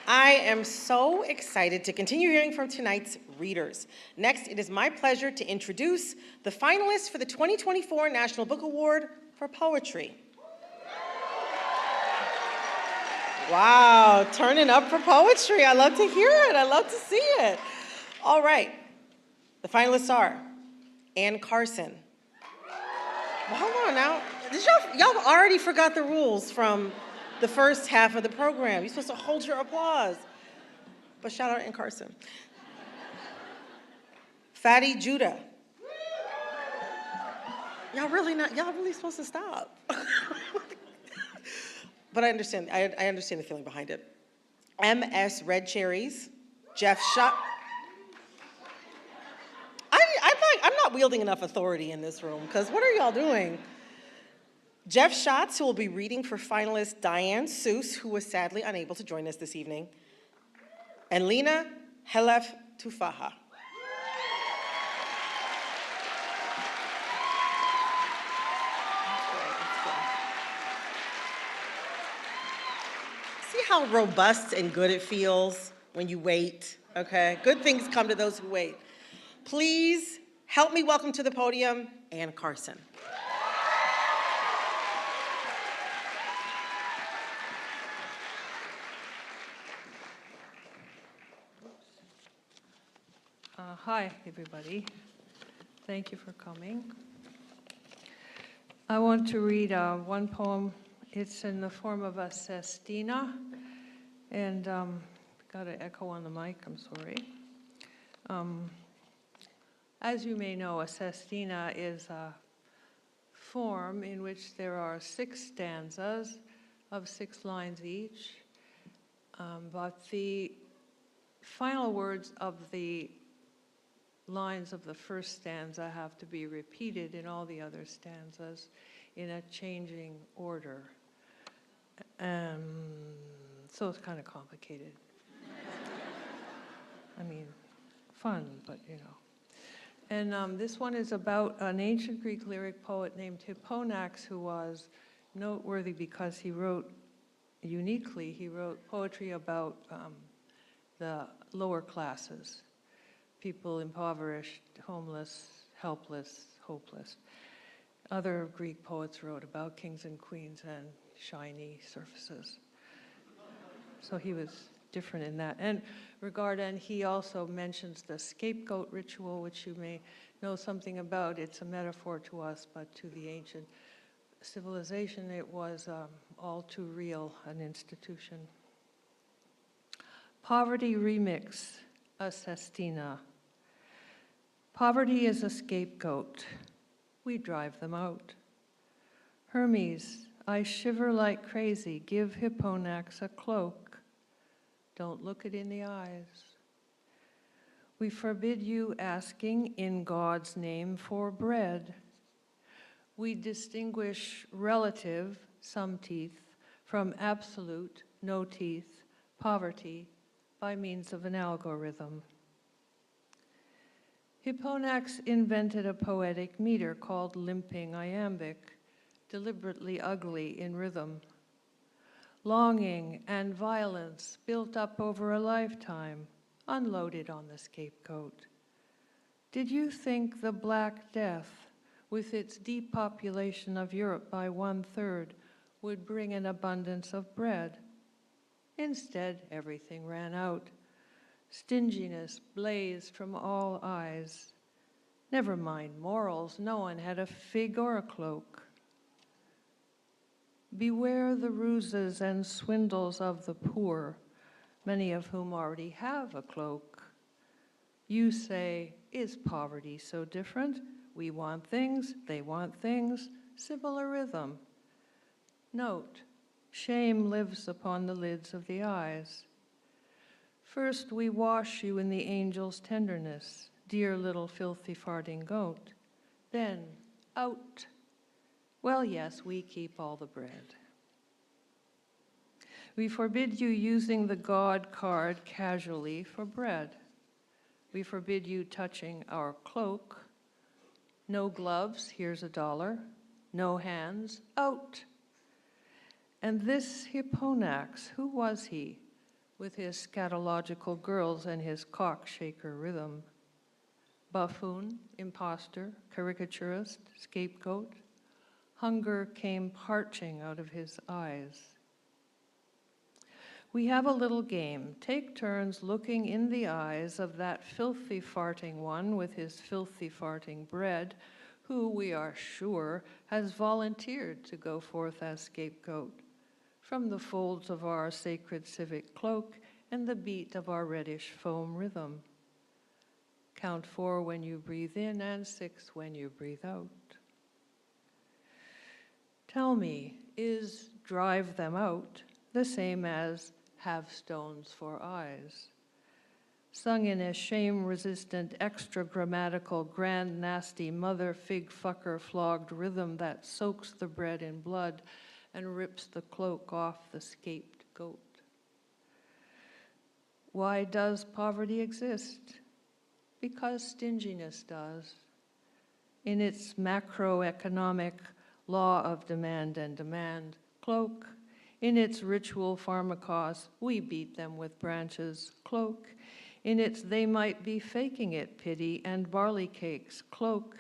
I am so excited to continue hearing from tonight's readers. Next, it is my pleasure to introduce the finalists for the 2024 National Book Award for Poetry. Wow, turning up for poetry. I love to hear it. I love to see it. All right, the finalists are Ann Carson. Well, hold on now. Y'all already forgot the rules from the first half of the program. You're supposed to hold your applause. But shout out Ann Carson. Fatty Judah. Y'all really supposed to stop. But I understand the feeling behind it. MS Red Cherries, Jeff Schott. I'm not wielding enough authority in this room, because what are y'all doing? Jeff Schatz, who will be reading for finalist Diane Seuss, who was sadly unable to join us this evening, and Lena Helef Tufaha. See how robust and good it feels when you wait, okay? Good things come to those who wait. Please help me welcome to the podium Ann Carson. Hi, everybody. Thank you for coming. I want to read one poem. It's in the form of a sestina, and got an echo on the mic, I'm sorry. As you may know, a sestina is a form in which there are 6 stanzas of 6 lines each, but the final words of the lines of the first stanza have to be repeated in all the other stanzas in a changing order. So it's kind of complicated. I mean, fun, but you know. And this one is about an ancient Greek lyric poet named Hipponax, who was noteworthy because he wrote poetry about the lower classes. People impoverished, homeless, helpless, hopeless. Other Greek poets wrote about kings and queens and shiny surfaces. So he was different in that. And he also mentions the scapegoat ritual, which you may know something about. It's a metaphor to us, but to the ancient civilization, it was all too real an institution. Poverty remix, a sestina. Poverty is a scapegoat. We drive them out. Hermes, I shiver like crazy. Give Hipponax a cloak. Don't look it in the eyes. We forbid you asking in God's name for bread. We distinguish relative, some teeth, from absolute, no teeth, poverty, by means of an algorithm. Hipponax invented a poetic meter called limping iambic, deliberately ugly in rhythm. Longing and violence built up over a lifetime, unloaded on the scapegoat. Did you think the Black Death, with its depopulation of Europe by 1/3, would bring an abundance of bread? Instead, everything ran out. Stinginess blazed from all eyes. Never mind morals, no one had a fig or a cloak. Beware the ruses and swindles of the poor, many of whom already have a cloak. You say, is poverty so different? We want things, they want things, similar rhythm. Note, shame lives upon the lids of the eyes. First, we wash you in the angel's tenderness, dear little filthy farting goat. Then, out. Well, yes, we keep all the bread. We forbid you using the God card casually for bread. We forbid you touching our cloak. No gloves, here's $1. No hands, out. And this Hipponax, who was he? With his scatological girls and his cockshaker rhythm. Buffoon, imposter, caricaturist, scapegoat. Hunger came parching out of his eyes. We have a little game. Take turns looking in the eyes of that filthy farting one with his filthy farting bread, who, we are sure, has volunteered to go forth as scapegoat. From the folds of our sacred civic cloak and the beat of our reddish foam rhythm. Count 4 when you breathe in and 6 when you breathe out. Tell me, is drive them out the same as have stones for eyes? Sung in a shame-resistant, extra-grammatical, grand, nasty, mother fig fucker flogged rhythm that soaks the bread in blood and rips the cloak off the scapegoat. Why does poverty exist? Because stinginess does. In its macroeconomic law of demand and demand, cloak, In its ritual pharmacos, we beat them with branches, cloak. In its they might be faking it, pity and barley cakes, cloak.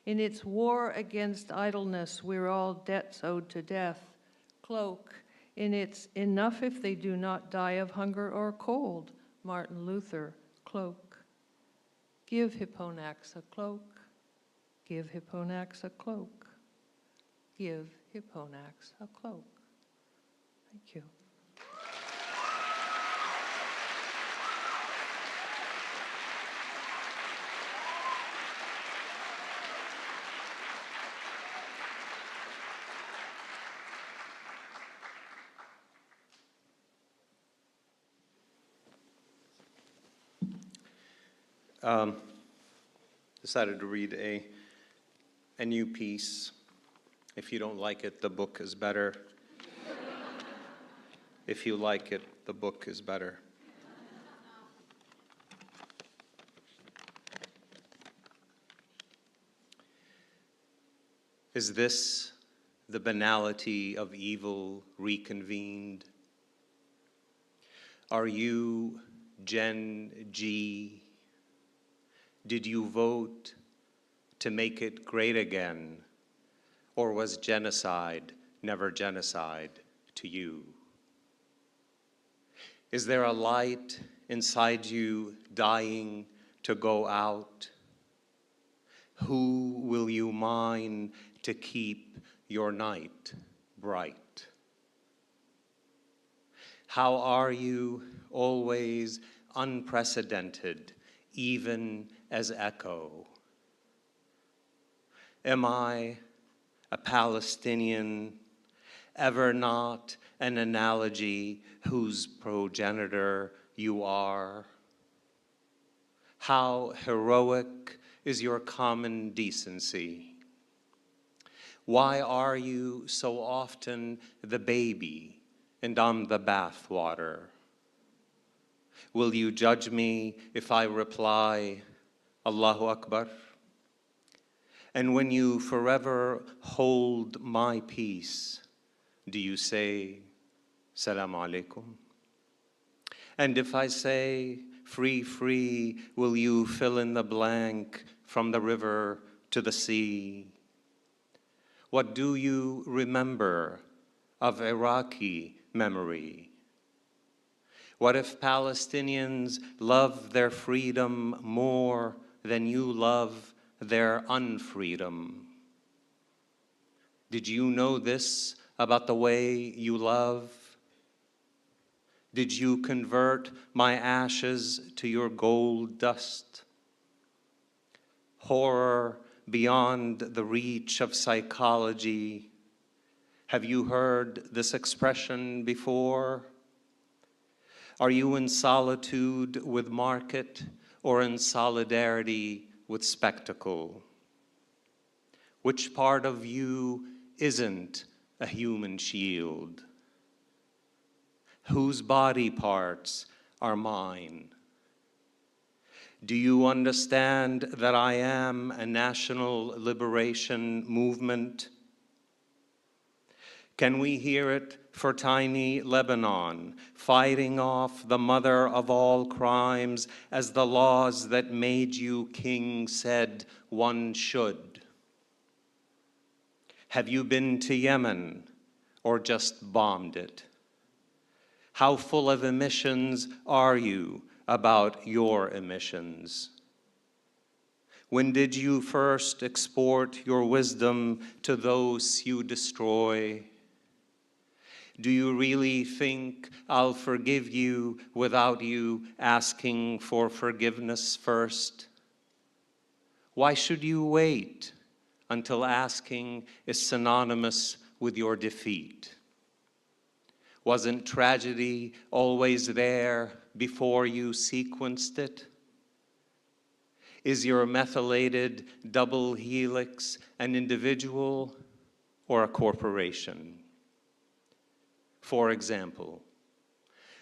In its war against idleness, we're all debts owed to death, cloak. In its enough if they do not die of hunger or cold, Martin Luther, cloak. Give Hipponax a cloak. Give Hipponax a cloak. Give Hipponax a cloak. Thank you. Decided to read a new piece. If you don't like it, the book is better. If you like it, the book is better. Is this the banality of evil reconvened? Are you Gen G? Did you vote to make it great again? Or was genocide never genocide to you? Is there a light inside you dying to go out? Who will you mine to keep your night bright? How are you always unprecedented, even as echo? Am I a Palestinian, ever not an analogy whose progenitor you are? How heroic is your common decency? Why are you so often the baby and I'm the bathwater? Will you judge me if I reply, Allahu Akbar? And when you forever hold my peace, do you say, Salam alaikum? And if I say, free, free, will you fill in the blank from the river to the sea? What do you remember of Iraqi memory? What if Palestinians love their freedom more than you love their unfreedom? Did you know this about the way you love? Did you convert my ashes to your gold dust? Horror beyond the reach of psychology. Have you heard this expression before? Are you in solitude with market or in solidarity with spectacle? Which part of you isn't a human shield? Whose body parts are mine? Do you understand that I am a national liberation movement? Can we hear it for tiny Lebanon, fighting off the mother of all crimes as the laws that made you king said one should? Have you been to Yemen or just bombed it? How full of emissions are you about your emissions? When did you first export your wisdom to those you destroy? Do you really think I'll forgive you without you asking for forgiveness first? Why should you wait until asking is synonymous with your defeat? Wasn't tragedy always there before you sequenced it? Is your methylated double helix an individual or a corporation? For example,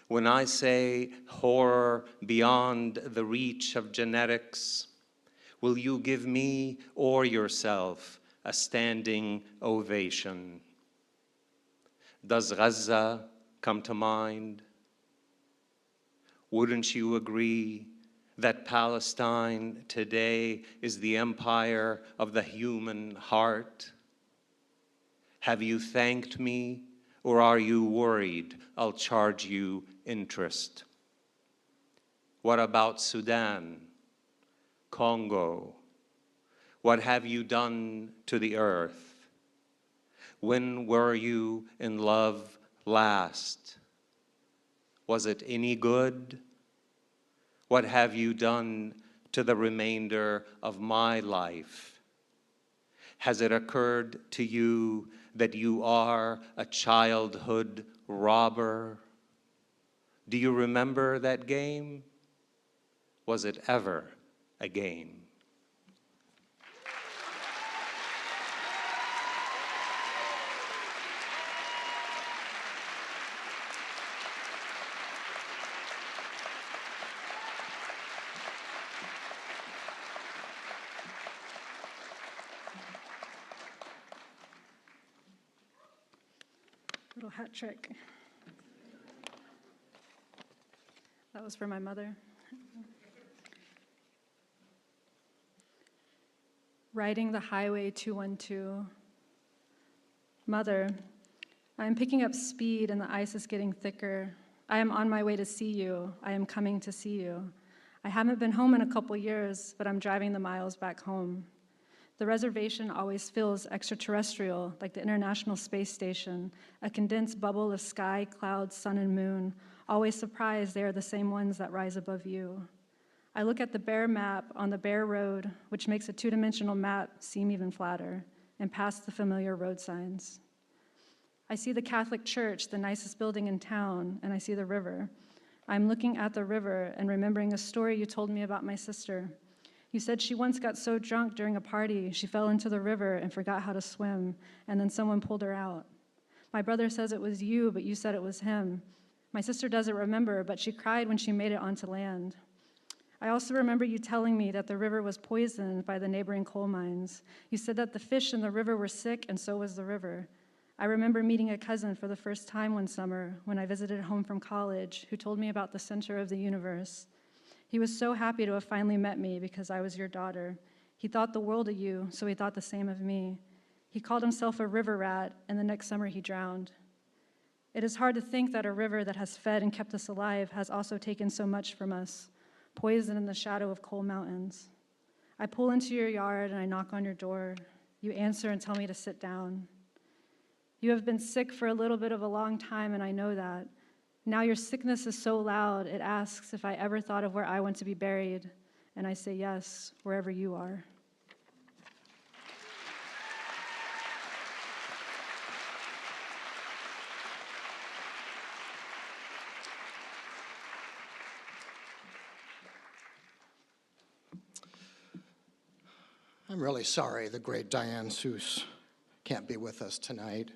when I say horror beyond the reach of genetics, will you give me or yourself a standing ovation? Does Gaza come to mind? Wouldn't you agree that Palestine today is the empire of the human heart? Have you thanked me, or are you worried I'll charge you interest? What about Sudan, Congo? What have you done to the earth? When were you in love last? Was it any good? What have you done to the remainder of my life? Has it occurred to you that you are a childhood robber? Do you remember that game? Was it ever a game? Little hat trick. That was for my mother. Riding the Highway 212. Mother, I am picking up speed and the ice is getting thicker. I am on my way to see you. I am coming to see you. I haven't been home in a couple years, but I'm driving the miles back home. The reservation always feels extraterrestrial, like the International Space Station, a condensed bubble of sky, clouds, sun, and moon, always surprised they are the same ones that rise above you. I look at the bare map on the bare road, which makes a two-dimensional map seem even flatter, and past the familiar road signs. I see the Catholic Church, the nicest building in town, and I see the river. I'm looking at the river and remembering a story you told me about my sister. You said she once got so drunk during a party, she fell into the river and forgot how to swim, and then someone pulled her out. My brother says it was you, but you said it was him. My sister doesn't remember, but she cried when she made it onto land. I also remember you telling me that the river was poisoned by the neighboring coal mines. You said that the fish in the river were sick, and so was the river. I remember meeting a cousin for the first time one summer when I visited home from college, who told me about the center of the universe. He was so happy to have finally met me because I was your daughter. He thought the world of you, so he thought the same of me. He called himself a river rat, and the next summer he drowned. It is hard to think that a river that has fed and kept us alive has also taken so much from us, poisoned in the shadow of coal mountains. I pull into your yard and I knock on your door. You answer and tell me to sit down. You have been sick for a little bit of a long time, and I know that. Now your sickness is so loud, it asks if I ever thought of where I want to be buried, and I say yes, wherever you are. I'm really sorry the great Diane Seuss can't be with us tonight.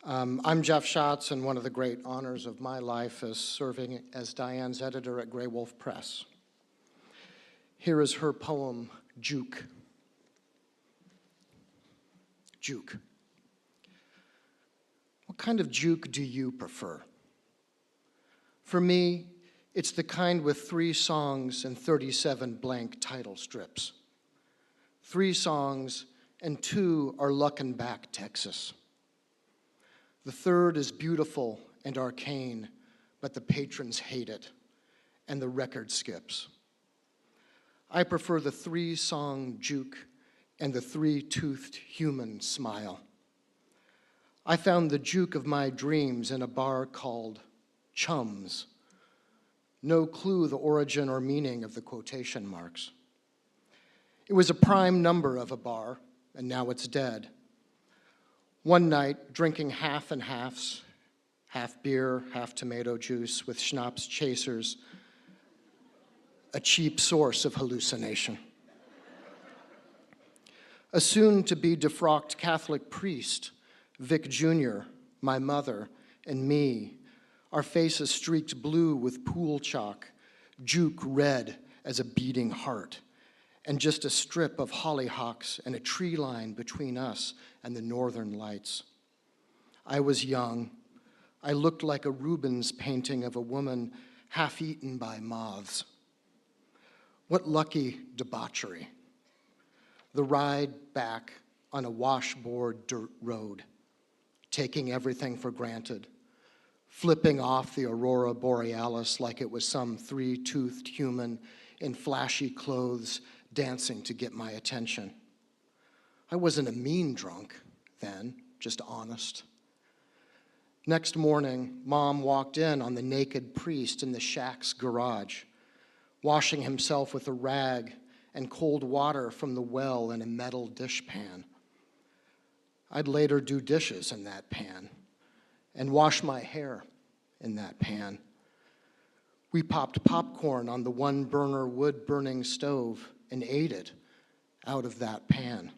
I'm Jeff Schatz, and one of the great honors of my life is serving as Diane's editor at Grey Wolf Press. Here is her poem, Juke. Juke. What kind of juke do you prefer? For me, it's the kind with 3 songs and 37 blank title strips. 3 songs and 2 are Luckenbach, Texas. The third is beautiful and arcane, but the patrons hate it, and the record skips. I prefer the 3-song juke and the 3-toothed human smile. I found the juke of my dreams in a bar called Chums. No clue the origin or meaning of the quotation marks. It was a prime number of a bar, and now it's dead. One night, drinking half and halves, half beer, half tomato juice with schnapps chasers, a cheap source of hallucination. A soon-to-be defrocked Catholic priest, Vic Jr., my mother, and me, our faces streaked blue with pool chalk, juke red as a beating heart, and just a strip of hollyhocks and a tree line between us and the northern lights. I was young, I looked like a Rubens painting of a woman half eaten by moths. What lucky debauchery. The ride back on a washboard dirt road, taking everything for granted, flipping off the aurora borealis like it was some three-toothed human in flashy clothes dancing to get my attention. I wasn't a mean drunk then, just honest. Next morning, Mom walked in on the naked priest in the shack's garage, washing himself with a rag and cold water from the well in a metal dishpan. I'd later do dishes in that pan and wash my hair in that pan. We popped popcorn on the one-burner wood-burning stove and ate it out of that pan.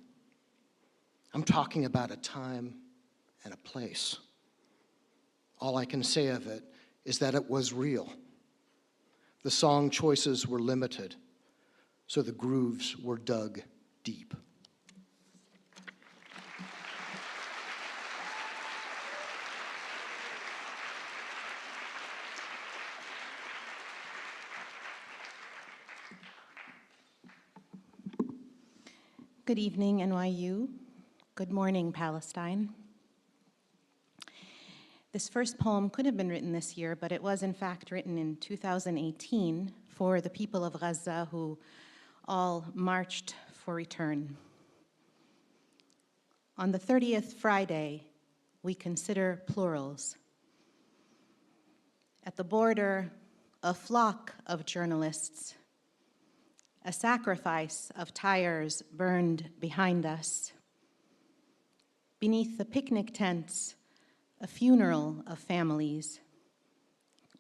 I'm talking about a time and a place. All I can say of it is that it was real. The song choices were limited, so the grooves were dug deep. Good evening, NYU. Good morning, Palestine. This first poem could have been written this year, but it was in fact written in 2018 for the people of Gaza who all marched for return. On the 30th Friday, we consider plurals. At the border, a flock of journalists, a sacrifice of tires burned behind us. Beneath the picnic tents, a funeral of families.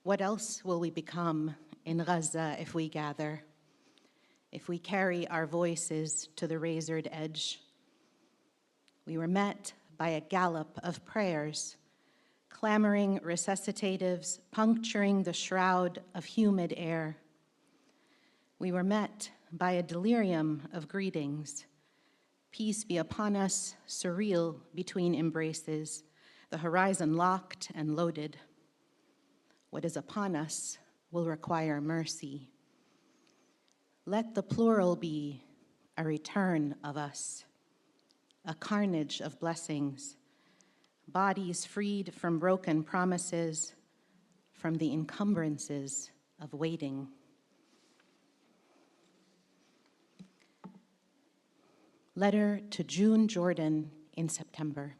What else will we become in Gaza if we gather, if we carry our voices to the razored edge? We were met by a gallop of prayers, clamoring resuscitatives, puncturing the shroud of humid air. We were met by a delirium of greetings. Peace be upon us, surreal between embraces, the horizon locked and loaded. What is upon us will require mercy. Let the plural be a return of us, a carnage of blessings, bodies freed from broken promises, from the encumbrances of waiting. Letter to June Jordan in September.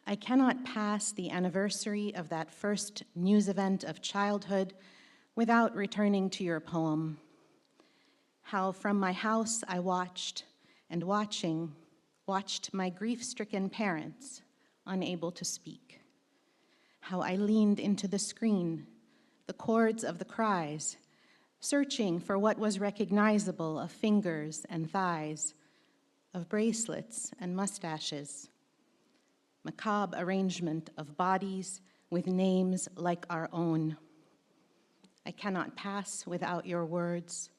I cannot pass the anniversary of that first news event of childhood without returning to your poem. How from my house I watched, and watched my grief-stricken parents unable to speak. How I leaned into the screen, the chords of the cries, searching for what was recognizable of fingers and thighs, of bracelets and mustaches. Macabre arrangement of bodies with names like our own. I cannot pass without your words.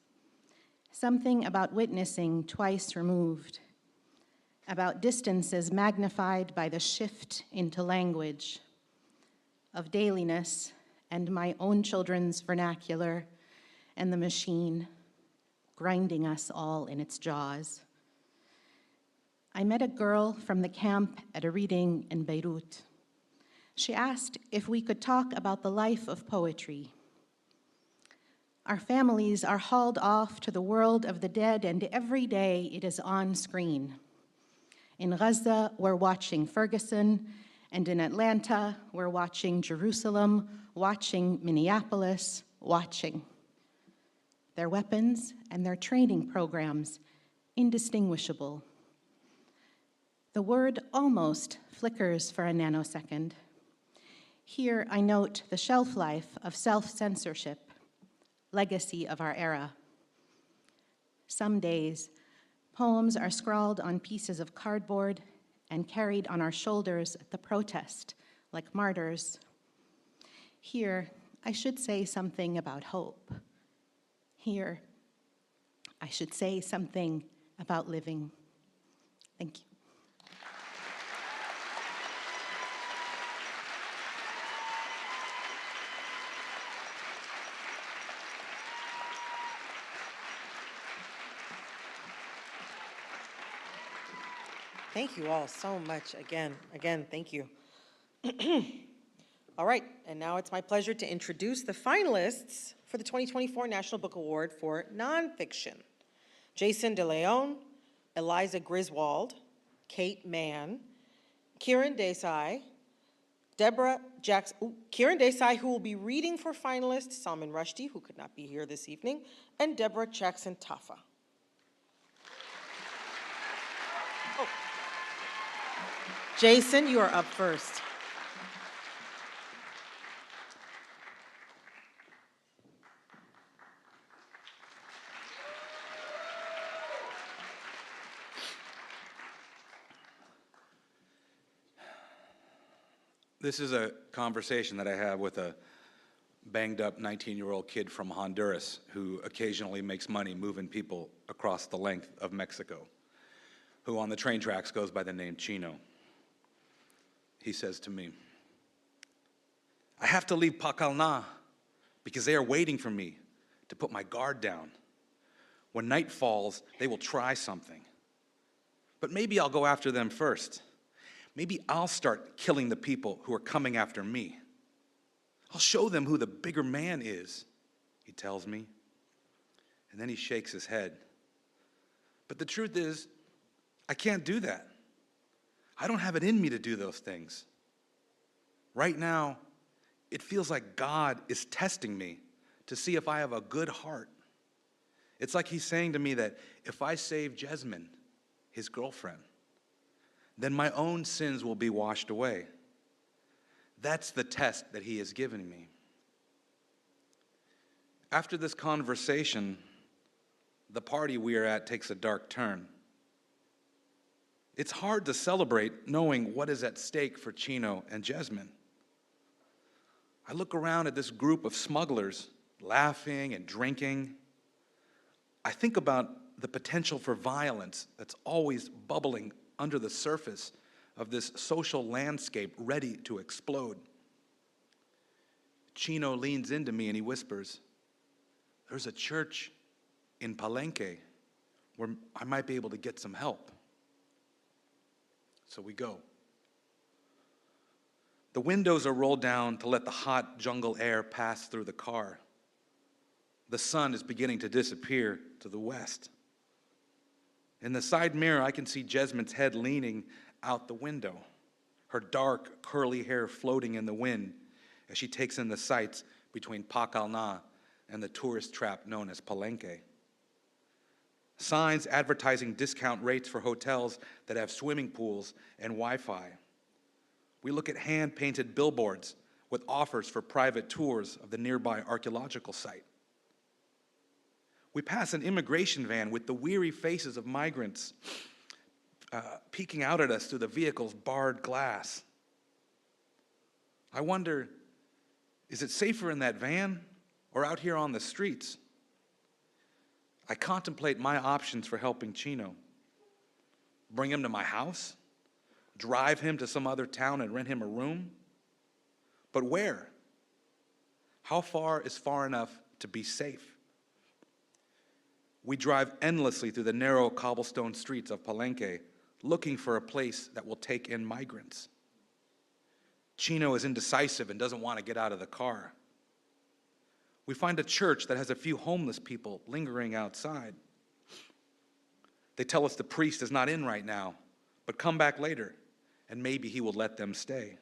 Something about witnessing twice removed, about distances magnified by the shift into language, of dailiness and my own children's vernacular and the machine grinding us all in its jaws. I met a girl from the camp at a reading in Beirut. She asked if we could talk about the life of poetry. Our families are hauled off to the world of the dead, and every day it is on screen. In Gaza, we're watching Ferguson, and in Atlanta, we're watching Jerusalem, watching Minneapolis, watching. Their weapons and their training programs, indistinguishable. The word almost flickers for a nanosecond. Here I note the shelf life of self-censorship, legacy of our era. Some days, poems are scrawled on pieces of cardboard and carried on our shoulders at the protest, like martyrs. Here, I should say something about hope. Here, I should say something about living. Thank you. Thank you all so much again. Thank you. All right, and now it's my pleasure to introduce the finalists for the 2024 National Book Award for Nonfiction. Jason DeLeon, Eliza Griswold, Kate Mann, Kiran Desai, Kiran Desai, who will be reading for finalists, Salman Rushdie, who could not be here this evening, and Deborah Jackson Taffa. Oh. Jason, you are up first. This is a conversation that I have with a banged up 19-year-old kid from Honduras who occasionally makes money moving people across the length of Mexico, who on the train tracks goes by the name Chino. He says to me, "I have to leave Pacalna because they are waiting for me to put my guard down. When night falls, they will try something. But maybe I'll go after them first. Maybe I'll start killing the people who are coming after me. I'll show them who the bigger man is," he tells me. And then he shakes his head. But the truth is, I can't do that. I don't have it in me to do those things. Right now, it feels like God is testing me to see if I have a good heart. It's like he's saying to me that if I save Jasmine, his girlfriend, then my own sins will be washed away. That's the test that he has given me. After this conversation, the party we are at takes a dark turn. It's hard to celebrate knowing what is at stake for Chino and Jasmine. I look around at this group of smugglers laughing and drinking. I think about the potential for violence that's always bubbling under the surface of this social landscape ready to explode. Chino leans into me and he whispers, "There's a church in Palenque where I might be able to get some help." So we go. The windows are rolled down to let the hot jungle air pass through the car. The sun is beginning to disappear to the west. In the side mirror, I can see Jasmine's head leaning out the window, her dark, curly hair floating in the wind as she takes in the sights between Pacalna and the tourist trap known as Palenque. Signs advertising discount rates for hotels that have swimming pools and Wi-Fi. We look at hand-painted billboards with offers for private tours of the nearby archaeological site. We pass an immigration van with the weary faces of migrants peeking out at us through the vehicle's barred glass. I wonder, is it safer in that van or out here on the streets? I contemplate my options for helping Chino. Bring him to my house? Drive him to some other town and rent him a room? But where? How far is far enough to be safe? We drive endlessly through the narrow cobblestone streets of Palenque, looking for a place that will take in migrants. Chino is indecisive and doesn't want to get out of the car. We find a church that has a few homeless people lingering outside. They tell us the priest is not in right now, but come back later, and maybe he will let them stay.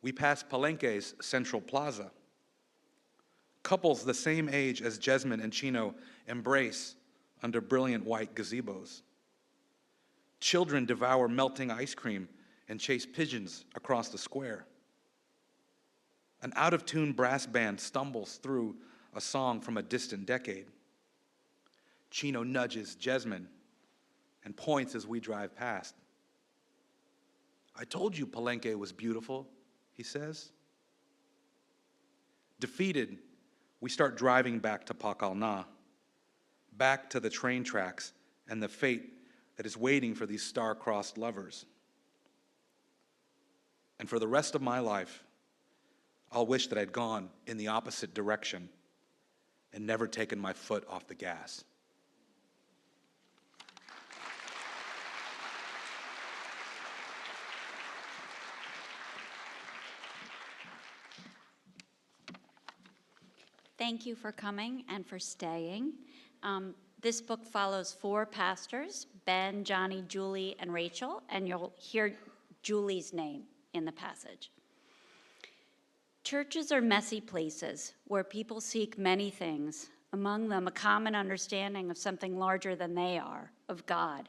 We pass Palenque's central plaza. Couples the same age as Jasmine and Chino embrace under brilliant white gazebos. Children devour melting ice cream and chase pigeons across the square. An out-of-tune brass band stumbles through a song from a distant decade. Chino nudges Jasmine and points as we drive past. "I told you Palenque was beautiful," he says. Defeated, we start driving back to Pacalna, back to the train tracks and the fate that is waiting for these star-crossed lovers. And for the rest of my life, I'll wish that I'd gone in the opposite direction and never taken my foot off the gas. Thank you for coming and for staying. This book follows 4 pastors, Ben, Johnny, Julie, and Rachel, and you'll hear Julie's name in the passage. Churches are messy places where people seek many things, among them a common understanding of something larger than they are, of God.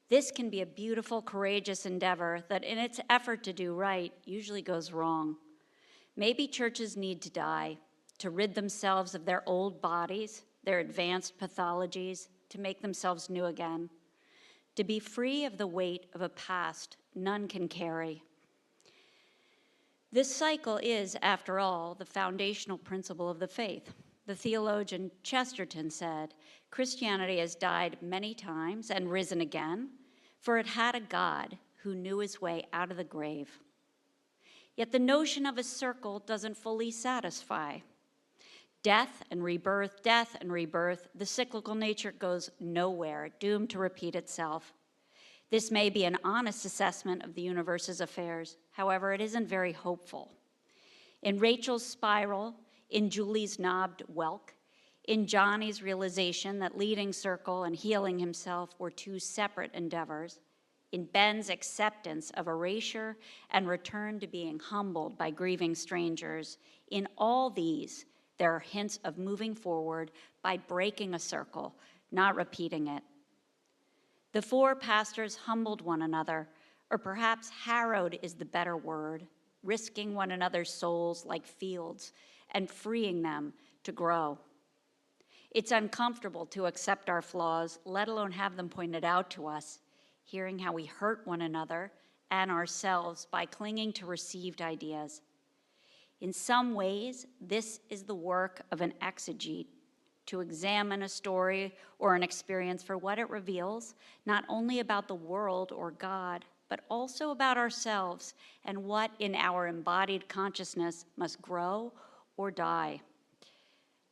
This can be a beautiful, courageous endeavor that in its effort to do right usually goes wrong. Maybe churches need to die, to rid themselves of their old bodies, their advanced pathologies, to make themselves new again, to be free of the weight of a past none can carry. This cycle is, after all, the foundational principle of the faith. The theologian Chesterton said, "Christianity has died many times and risen again, for it had a God who knew his way out of the grave." Yet the notion of a circle doesn't fully satisfy. Death and rebirth, the cyclical nature goes nowhere, doomed to repeat itself. This may be an honest assessment of the universe's affairs. However, it isn't very hopeful. In Rachel's spiral, in Julie's knobbed whelk, in Johnny's realization that leading circle and healing himself were 2 separate endeavors, in Ben's acceptance of erasure and return to being humbled by grieving strangers, in all these, there are hints of moving forward by breaking a circle, not repeating it. The 4 pastors humbled one another, or perhaps harrowed is the better word, risking one another's souls like fields and freeing them to grow. It's uncomfortable to accept our flaws, let alone have them pointed out to us, hearing how we hurt one another and ourselves by clinging to received ideas. In some ways, this is the work of an exegete, to examine a story or an experience for what it reveals, not only about the world or God, but also about ourselves and what in our embodied consciousness must grow or die.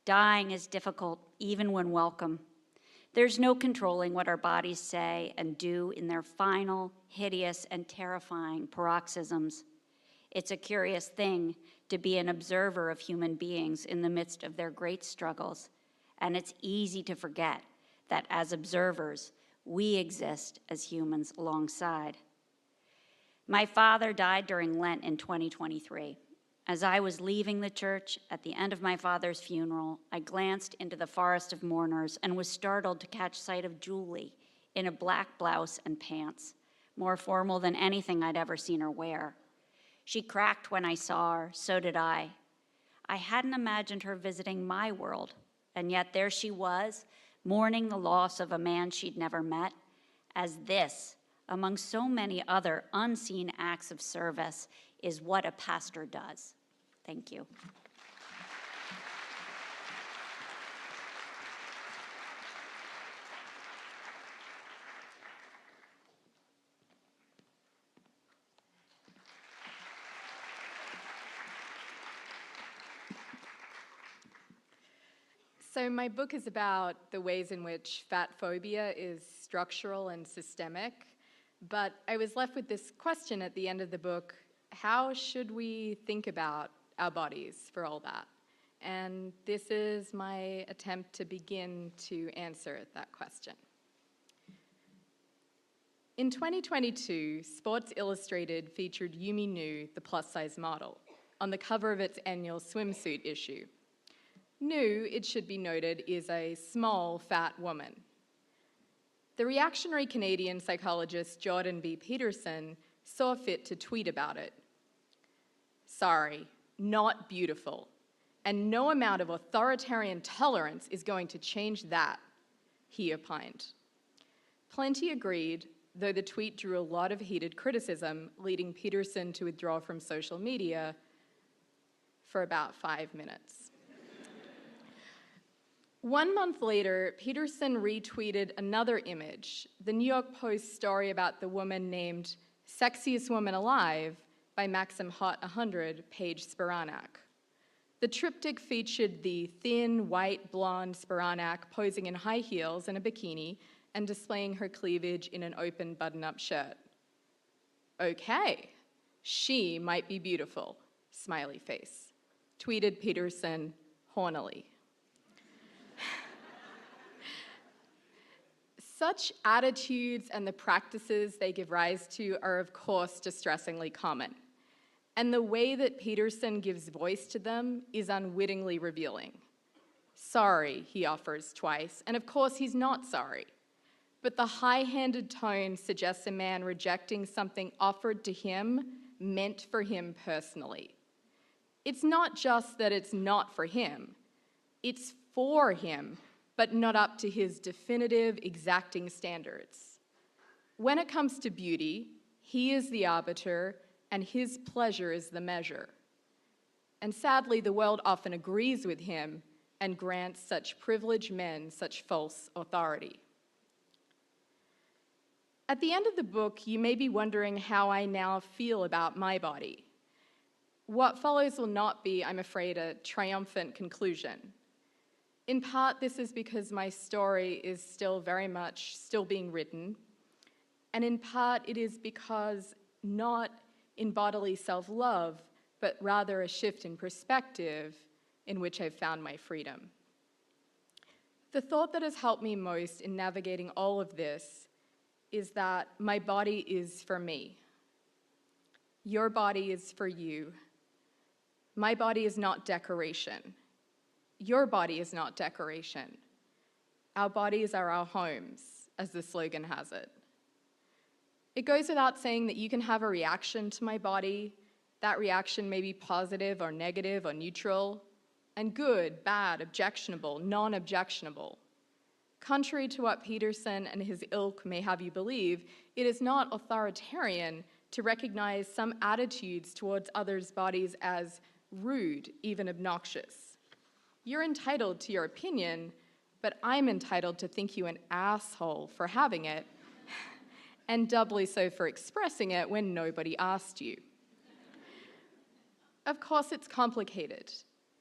Dying is difficult, even when welcome. There's no controlling what our bodies say and do in their final, hideous, and terrifying paroxysms. It's a curious thing to be an observer of human beings in the midst of their great struggles, and it's easy to forget that as observers, we exist as humans alongside. My father died during Lent in 2023. As I was leaving the church at the end of my father's funeral, I glanced into the forest of mourners and was startled to catch sight of Julie in a black blouse and pants, more formal than anything I'd ever seen her wear. She cracked when I saw her, so did I. I hadn't imagined her visiting my world, and yet there she was, mourning the loss of a man she'd never met, as this, among so many other unseen acts of service, is what a pastor does. Thank you. So my book is about the ways in which fat phobia is structural and systemic, but I was left with this question at the end of the book: how should we think about our bodies for all that? And this is my attempt to begin to answer that question. In 2022, Sports Illustrated featured Yumi Nu, the plus-size model, on the cover of its annual swimsuit issue. Nu, it should be noted, is a small, fat woman. The reactionary Canadian psychologist Jordan B. Peterson saw fit to tweet about it. "Sorry, not beautiful, and no amount of authoritarian tolerance is going to change that," he opined. Plenty agreed, though the tweet drew a lot of heated criticism, leading Peterson to withdraw from social media for about 5 minutes. 1 month later, Peterson retweeted another image, the New York Post story about the woman named Sexiest Woman Alive by Maxim Hot 100, Paige Spiranak. The triptych featured the thin, white, blonde Spiranak posing in high heels and a bikini and displaying her cleavage in an open button-up shirt. "Okay, she might be beautiful," smiley face, tweeted Peterson, hornily. Such attitudes and the practices they give rise to are, of course, distressingly common. And the way that Peterson gives voice to them is unwittingly revealing. Sorry, he offers twice, and of course he's not sorry. But the high-handed tone suggests a man rejecting something offered to him, meant for him personally. It's not just that it's not for him, it's for him, but not up to his definitive, exacting standards. When it comes to beauty, he is the arbiter, and his pleasure is the measure. And sadly, the world often agrees with him and grants such privileged men such false authority. At the end of the book, you may be wondering how I now feel about my body. What follows will not be, I'm afraid, a triumphant conclusion. In part, this is because my story is still very much still being written, and in part, it is because not in bodily self-love, but rather a shift in perspective in which I've found my freedom. The thought that has helped me most in navigating all of this is that my body is for me. Your body is for you. My body is not decoration. Your body is not decoration. Our bodies are our homes, as the slogan has it. It goes without saying that you can have a reaction to my body. That reaction may be positive or negative or neutral, and good, bad, objectionable, non-objectionable. Contrary to what Peterson and his ilk may have you believe, it is not authoritarian to recognize some attitudes towards others' bodies as rude, even obnoxious. You're entitled to your opinion, but I'm entitled to think you an asshole for having it, and doubly so for expressing it when nobody asked you. Of course, it's complicated.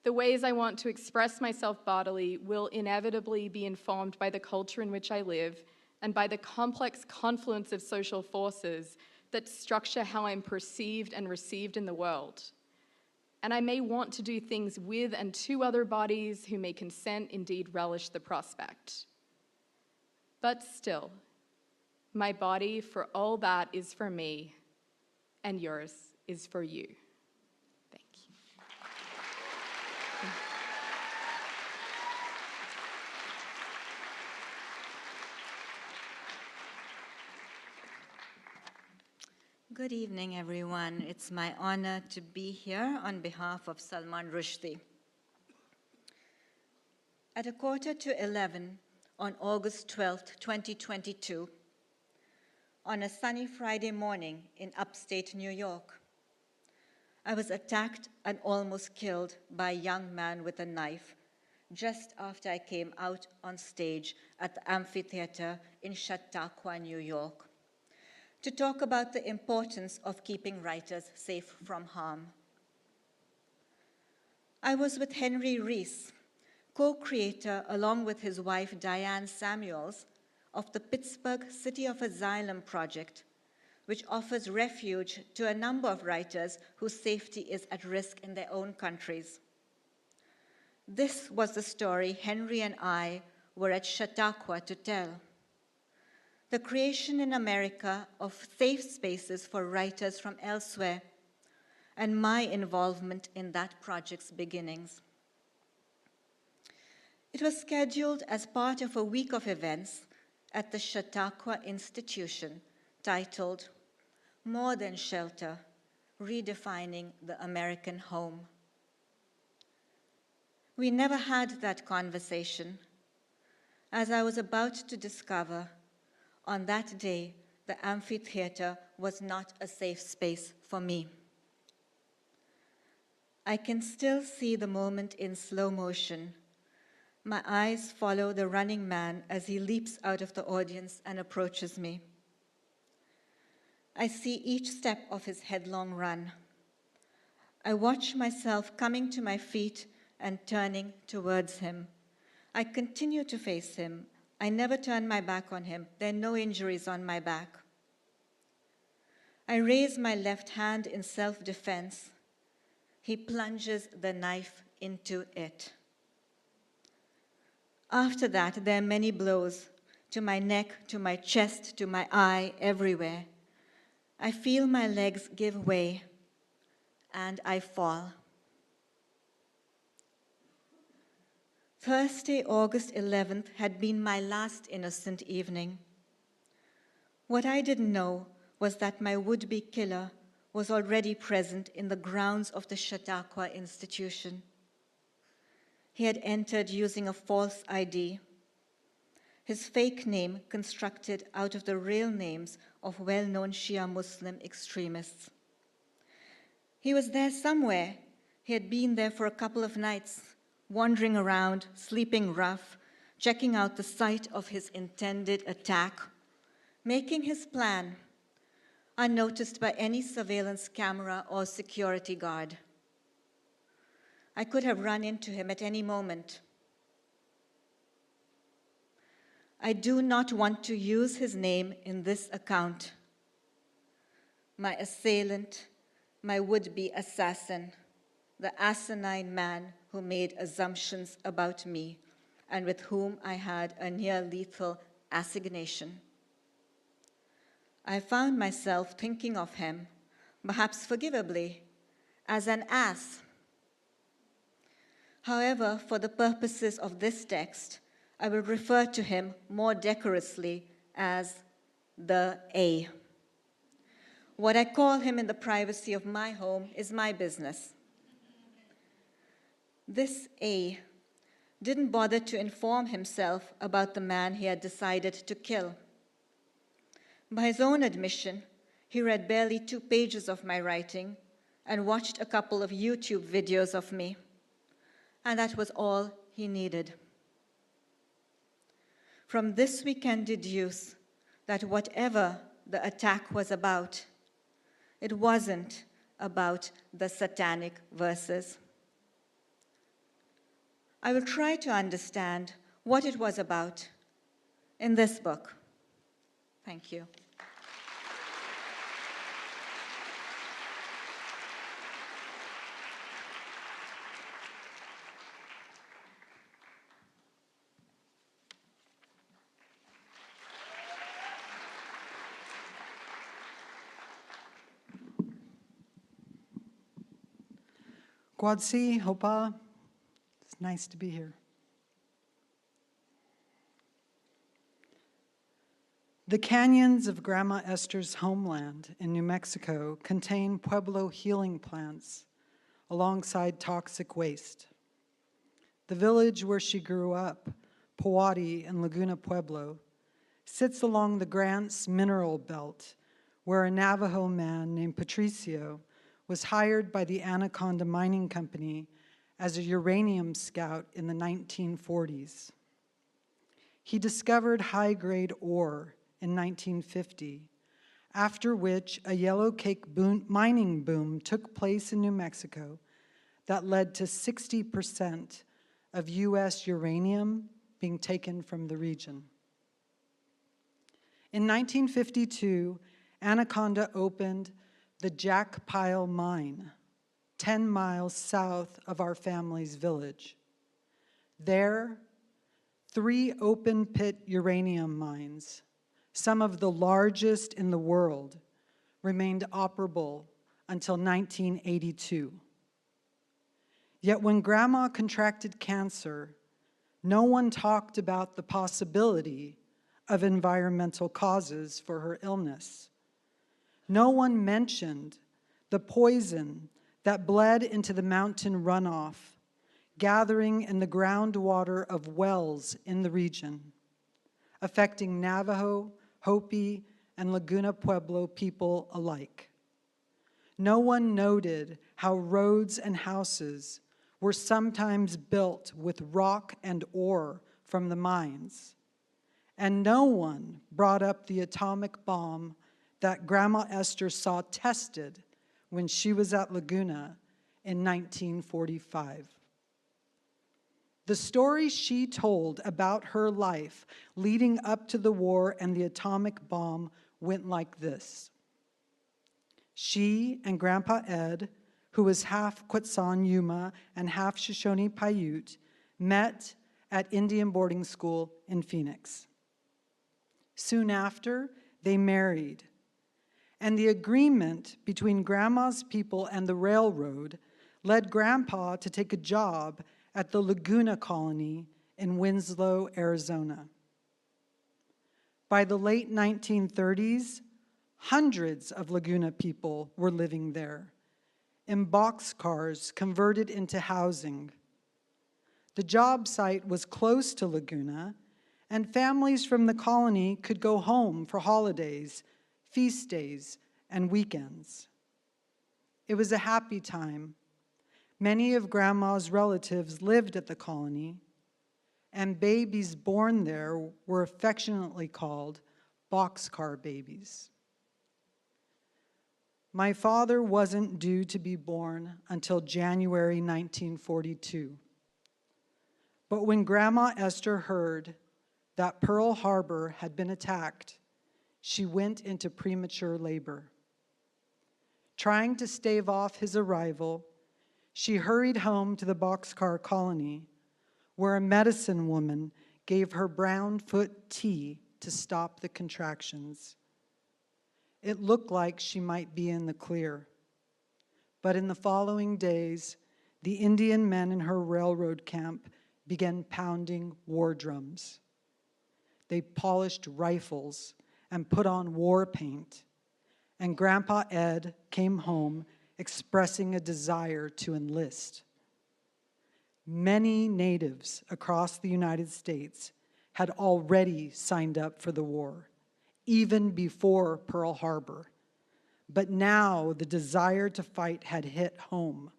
The ways I want to express myself bodily will inevitably be informed by the culture in which I live and by the complex confluence of social forces that structure how I'm perceived and received in the world. And I may want to do things with and to other bodies who may consent, indeed relish the prospect. But still, my body, for all that, is for me, and yours is for you. Thank you. Good evening, everyone. It's my honor to be here on behalf of Salman Rushdie. At 11:15 on August 12, 2022, on a sunny Friday morning in upstate New York, I was attacked and almost killed by a young man with a knife just after I came out on stage at the amphitheater in Chautauqua, New York, to talk about the importance of keeping writers safe from harm. I was with Henry Rees, co-creator along with his wife Diane Samuels of the Pittsburgh City of Asylum project, which offers refuge to a number of writers whose safety is at risk in their own countries. This was the story Henry and I were at Chautauqua to tell. The creation in America of safe spaces for writers from elsewhere, and my involvement in that project's beginnings. It was scheduled as part of a week of events at the Chautauqua Institution titled More Than Shelter, Redefining the American Home. We never had that conversation. As I was about to discover, on that day, the amphitheater was not a safe space for me. I can still see the moment in slow motion. My eyes follow the running man as he leaps out of the audience and approaches me. I see each step of his headlong run. I watch myself coming to my feet and turning towards him. I continue to face him. I never turn my back on him. There are no injuries on my back. I raise my left hand in self-defense. He plunges the knife into it. After that, there are many blows to my neck, to my chest, to my eye, everywhere. I feel my legs give way, and I fall. Thursday, August 11th, had been my last innocent evening. What I didn't know was that my would-be killer was already present in the grounds of the Chautauqua institution. He had entered using a false ID. His fake name constructed out of the real names of well-known Shia Muslim extremists. He was there somewhere. He had been there for a couple of nights, wandering around, sleeping rough, checking out the site of his intended attack, making his plan, unnoticed by any surveillance camera or security guard. I could have run into him at any moment. I do not want to use his name in this account. My assailant, my would-be assassin, the asinine man who made assumptions about me and with whom I had a near-lethal assignation. I found myself thinking of him, perhaps forgivably, as an ass. However, for the purposes of this text, I will refer to him more decorously as the A. What I call him in the privacy of my home is my business. This A didn't bother to inform himself about the man he had decided to kill. By his own admission, he read barely 2 pages of my writing and watched a couple of YouTube videos of me, and that was all he needed. From this, we can deduce that whatever the attack was about, it wasn't about the satanic verses. I will try to understand what it was about in this book. Thank you. Guadsi, Hopa, it's nice to be here. The canyons of Grandma Esther's homeland in New Mexico contain Pueblo healing plants alongside toxic waste. The village where she grew up, Powati in Laguna Pueblo, sits along the Grants Mineral Belt, where a Navajo man named Patricio was hired by the Anaconda Mining Company as a uranium scout in the 1940s. He discovered high-grade ore in 1950, after which a yellow cake mining boom took place in New Mexico that led to 60% of U.S. uranium being taken from the region. In 1952, Anaconda opened the Jack Pile Mine, 10 miles south of our family's village. There, 3 open-pit uranium mines, some of the largest in the world, remained operable until 1982. Yet when Grandma contracted cancer, no one talked about the possibility of environmental causes for her illness. No one mentioned the poison that bled into the mountain runoff, gathering in the groundwater of wells in the region, affecting Navajo, Hopi, and Laguna Pueblo people alike. No one noted how roads and houses were sometimes built with rock and ore from the mines. And no one brought up the atomic bomb that Grandma Esther saw tested when she was at Laguna in 1945. The story she told about her life leading up to the war and the atomic bomb went like this. She and Grandpa Ed, who was half Quetzan Yuma and half Shoshone Paiute, met at Indian boarding school in Phoenix. Soon after, they married, and the agreement between Grandma's people and the railroad led Grandpa to take a job at the Laguna Colony in Winslow, Arizona. By the late 1930s, hundreds of Laguna people were living there, in boxcars converted into housing. The job site was close to Laguna, and families from the colony could go home for holidays, feast days, and weekends. It was a happy time. Many of Grandma's relatives lived at the colony, and babies born there were affectionately called boxcar babies. My father wasn't due to be born until January 1942. But when Grandma Esther heard that Pearl Harbor had been attacked, she went into premature labor. Trying to stave off his arrival, she hurried home to the boxcar colony, where a medicine woman gave her brown foot tea to stop the contractions. It looked like she might be in the clear. But in the following days, the Indian men in her railroad camp began pounding war drums. They polished rifles and put on war paint, and Grandpa Ed came home expressing a desire to enlist. Many natives across the United States had already signed up for the war, even before Pearl Harbor. But now the desire to fight had hit home,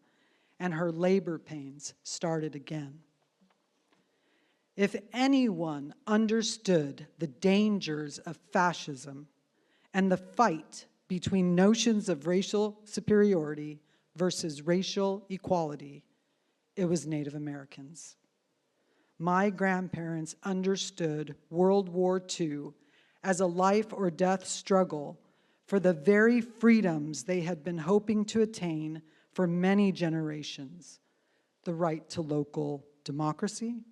and her labor pains started again. If anyone understood the dangers of fascism and the fight between notions of racial superiority versus racial equality, it was Native Americans. My grandparents understood World War II as a life or death struggle for the very freedoms they had been hoping to attain for many generations: the right to local democracy,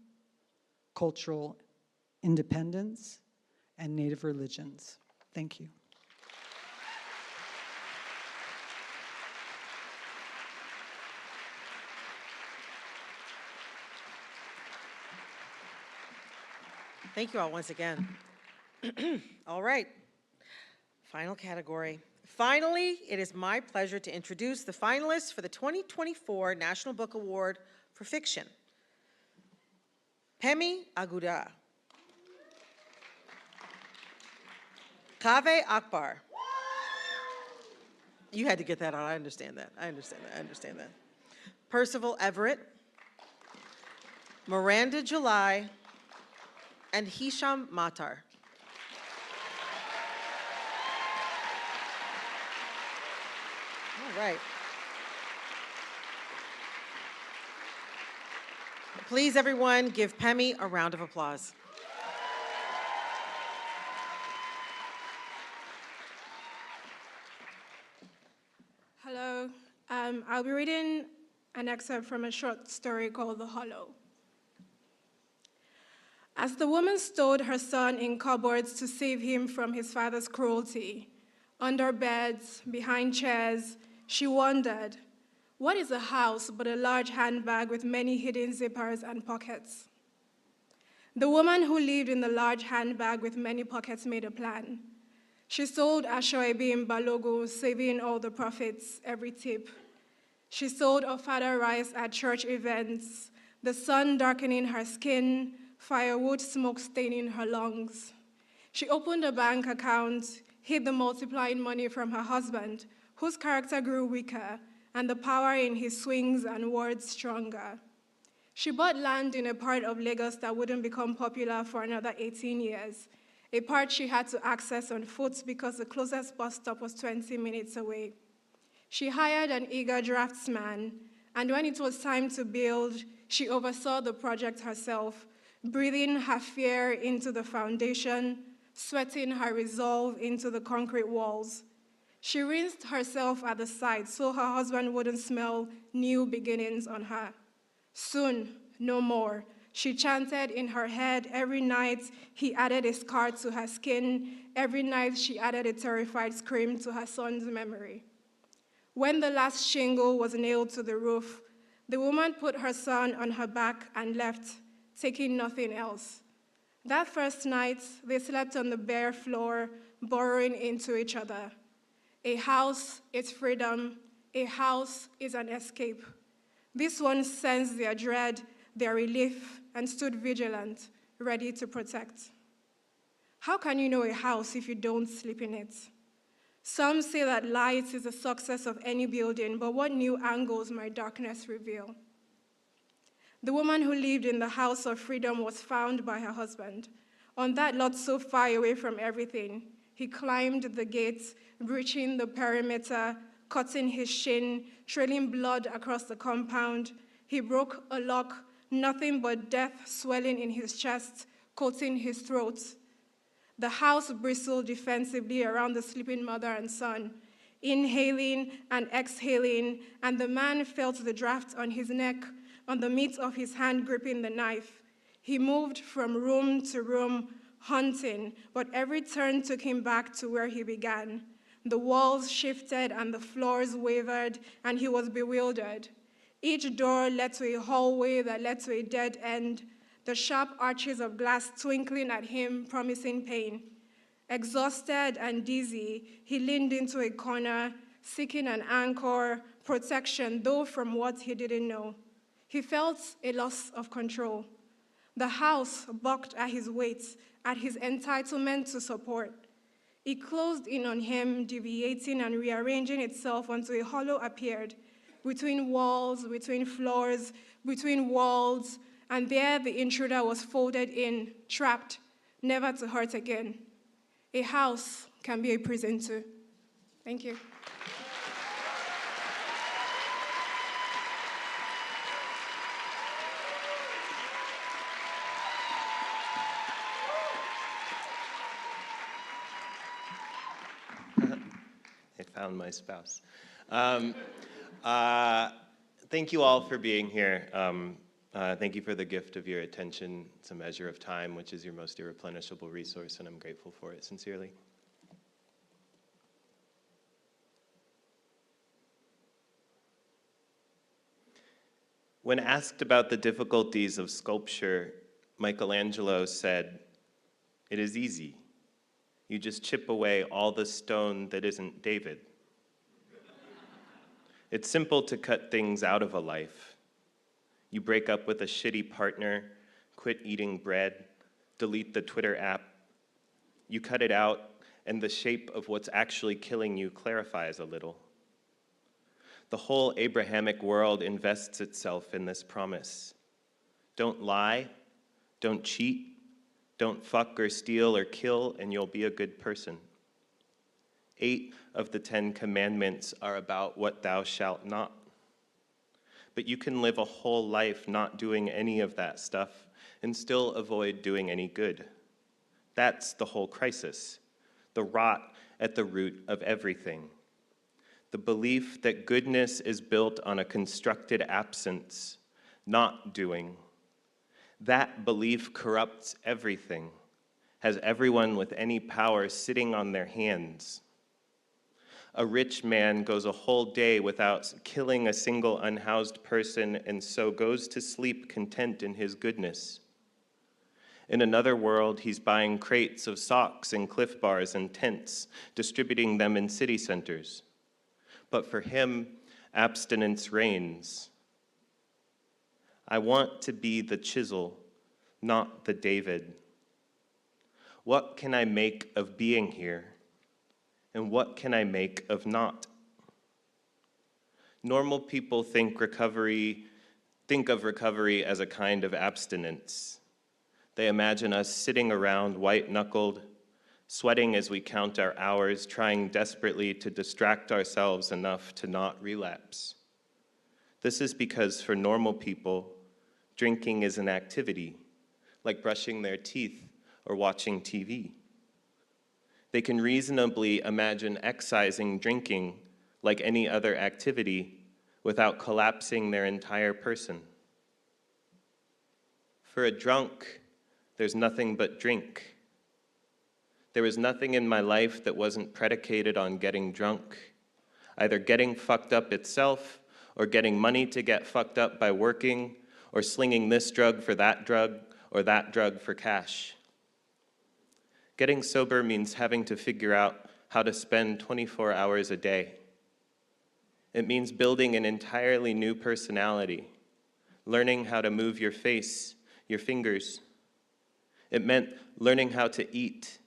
cultural independence, and Native religions. Thank you. Thank you all once again. All right, final category. Finally, it is my pleasure to introduce the finalists for the 2024 National Book Award for Fiction. Pemi Aguda, Kaveh Akbar. You had to get that out. I understand that. I understand that. Percival Everett, Miranda July, and Hisham Matar. All right. Please, everyone, give Pemi a round of applause. Hello. I'll be reading an excerpt from a short story called The Hollow. As the woman stowed her son in cupboards to save him from his father's cruelty, under beds, behind chairs, she wondered, what is a house but a large handbag with many hidden zippers and pockets? The woman who lived in the large handbag with many pockets made a plan. She sold Ashoebi in Balogo, saving all the profits, every tip. She sold ofada rice at church events, the sun darkening her skin, firewood smoke staining her lungs. She opened a bank account, hid the multiplying money from her husband, whose character grew weaker, and the power in his swings and words stronger. She bought land in a part of Lagos that wouldn't become popular for another 18 years, a part she had to access on foot because the closest bus stop was 20 minutes away. She hired an eager draftsman, and when it was time to build, she oversaw the project herself, breathing her fear into the foundation, sweating her resolve into the concrete walls. She rinsed herself at the site so her husband wouldn't smell new beginnings on her. Soon, no more, She chanted in her head every night he added a scar to her skin. Every night she added a terrified scream to her son's memory. When the last shingle was nailed to the roof, the woman put her son on her back and left, taking nothing else. That first night, they slept on the bare floor, burrowing into each other. A house is freedom. A house is an escape. This one sensed their dread, their relief, and stood vigilant, ready to protect. How can you know a house if you don't sleep in it? Some say that light is the success of any building, but what new angles might darkness reveal? The woman who lived in the house of freedom was found by her husband. On that lot so far away from everything, he climbed the gates, breaching the perimeter, cutting his shin, trailing blood across the compound. He broke a lock, nothing but death swelling in his chest, coating his throat. The house bristled defensively around the sleeping mother and son, inhaling and exhaling, and the man felt the draft on his neck, on the meat of his hand gripping the knife. He moved from room to room, hunting, but every turn took him back to where he began. The walls shifted and the floors wavered, and he was bewildered. Each door led to a hallway that led to a dead end, the sharp arches of glass twinkling at him, promising pain. Exhausted and dizzy, he leaned into a corner, seeking an anchor, protection, though from what he didn't know. He felt a loss of control. The house balked at his weight, at his entitlement to support. It closed in on him, deviating and rearranging itself until a hollow appeared, between walls, between floors, between walls, and there the intruder was folded in, trapped, never to hurt again. A house can be a prison too. Thank you. I found my spouse. Thank you all for being here. Thank you for the gift of your attention. It's a measure of time, which is your most irreplenishable resource, and I'm grateful for it sincerely. When asked about the difficulties of sculpture, Michelangelo said, "It is easy. You just chip away all the stone that isn't David. It's simple to cut things out of a life. You break up with a shitty partner, quit eating bread, delete the Twitter app. You cut it out, and the shape of what's actually killing you clarifies a little. The whole Abrahamic world invests itself in this promise. Don't lie, don't cheat, don't fuck or steal or kill, and you'll be a good person. 8 of the 10 commandments are about what thou shalt not. But you can live a whole life not doing any of that stuff and still avoid doing any good. That's the whole crisis, the rot at the root of everything. The belief that goodness is built on a constructed absence, not doing. That belief corrupts everything, has everyone with any power sitting on their hands. A rich man goes a whole day without killing a single unhoused person and so goes to sleep content in his goodness. In another world, he's buying crates of socks and Cliff Bars and tents, distributing them in city centers. But for him, abstinence reigns. I want to be the chisel, not the David. What can I make of being here? And what can I make of not? Normal people think of recovery as a kind of abstinence. They imagine us sitting around white-knuckled, sweating as we count our hours, trying desperately to distract ourselves enough to not relapse. This is because for normal people, drinking is an activity, like brushing their teeth or watching TV. They can reasonably imagine excising drinking like any other activity without collapsing their entire person. For a drunk, there's nothing but drink. There was nothing in my life that wasn't predicated on getting drunk, either getting fucked up itself or getting money to get fucked up by working or slinging this drug for that drug or that drug for cash. Getting sober means having to figure out how to spend 24 hours a day. It means building an entirely new personality, learning how to move your face, your fingers. It meant learning how to eat,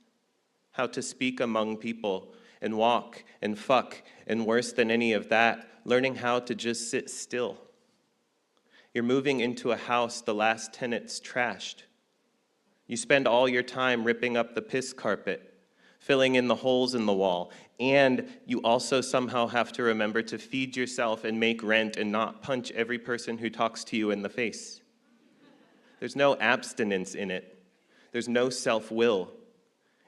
how to speak among people, and walk, and fuck, and worse than any of that, learning how to just sit still. You're moving into a house the last tenants trashed. You spend all your time ripping up the piss carpet, filling in the holes in the wall, and you also somehow have to remember to feed yourself and make rent and not punch every person who talks to you in the face. There's no abstinence in it. There's no self-will.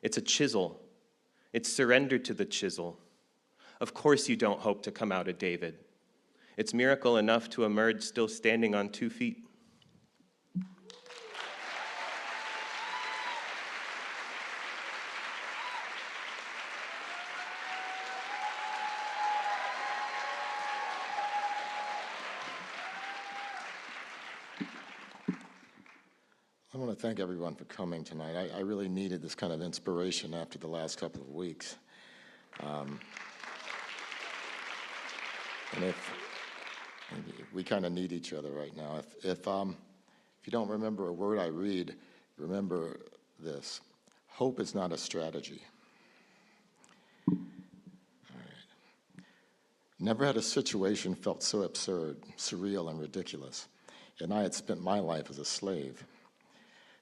It's a chisel. It's surrender to the chisel. Of course you don't hope to come out a David. It's miracle enough to emerge still standing on 2 feet. I want to thank everyone for coming tonight. I really needed this kind of inspiration after the last couple of weeks. And if we kind of need each other right now. If you don't remember a word I read, remember this. Hope is not a strategy. All right. Never had a situation felt so absurd, surreal, and ridiculous. And I had spent my life as a slave.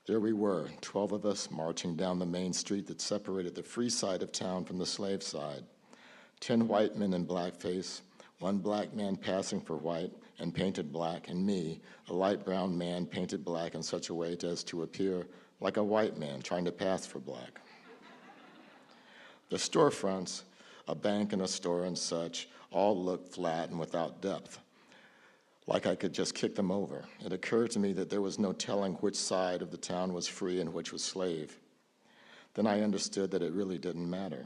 There we were, 12 of us, marching down the main street that separated the free side of town from the slave side. 10 white men in blackface, 1 black man passing for white and painted black, and me, a light brown man painted black in such a way as to appear like a white man trying to pass for black. The storefronts, a bank and a store and such, all looked flat and without depth, like I could just kick them over. It occurred to me that there was no telling which side of the town was free and which was slave. Then I understood that it really didn't matter.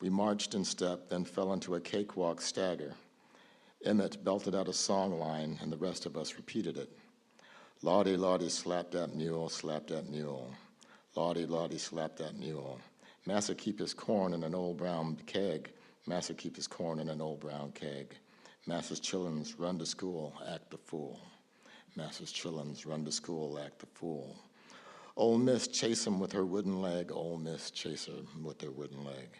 We marched in step, then fell into a cakewalk stagger. Emmett belted out a song line, and the rest of us repeated it. Lottie, Lottie, slap that mule, slap that mule. Lottie, Lottie, slap that mule. Massa keep his corn in an old brown keg. Massa keep his corn in an old brown keg. Massa's chillins run to school, act the fool. Massa's chillins run to school, act the fool. Old Miss chase him with her wooden leg. Old Miss chase her with her wooden leg.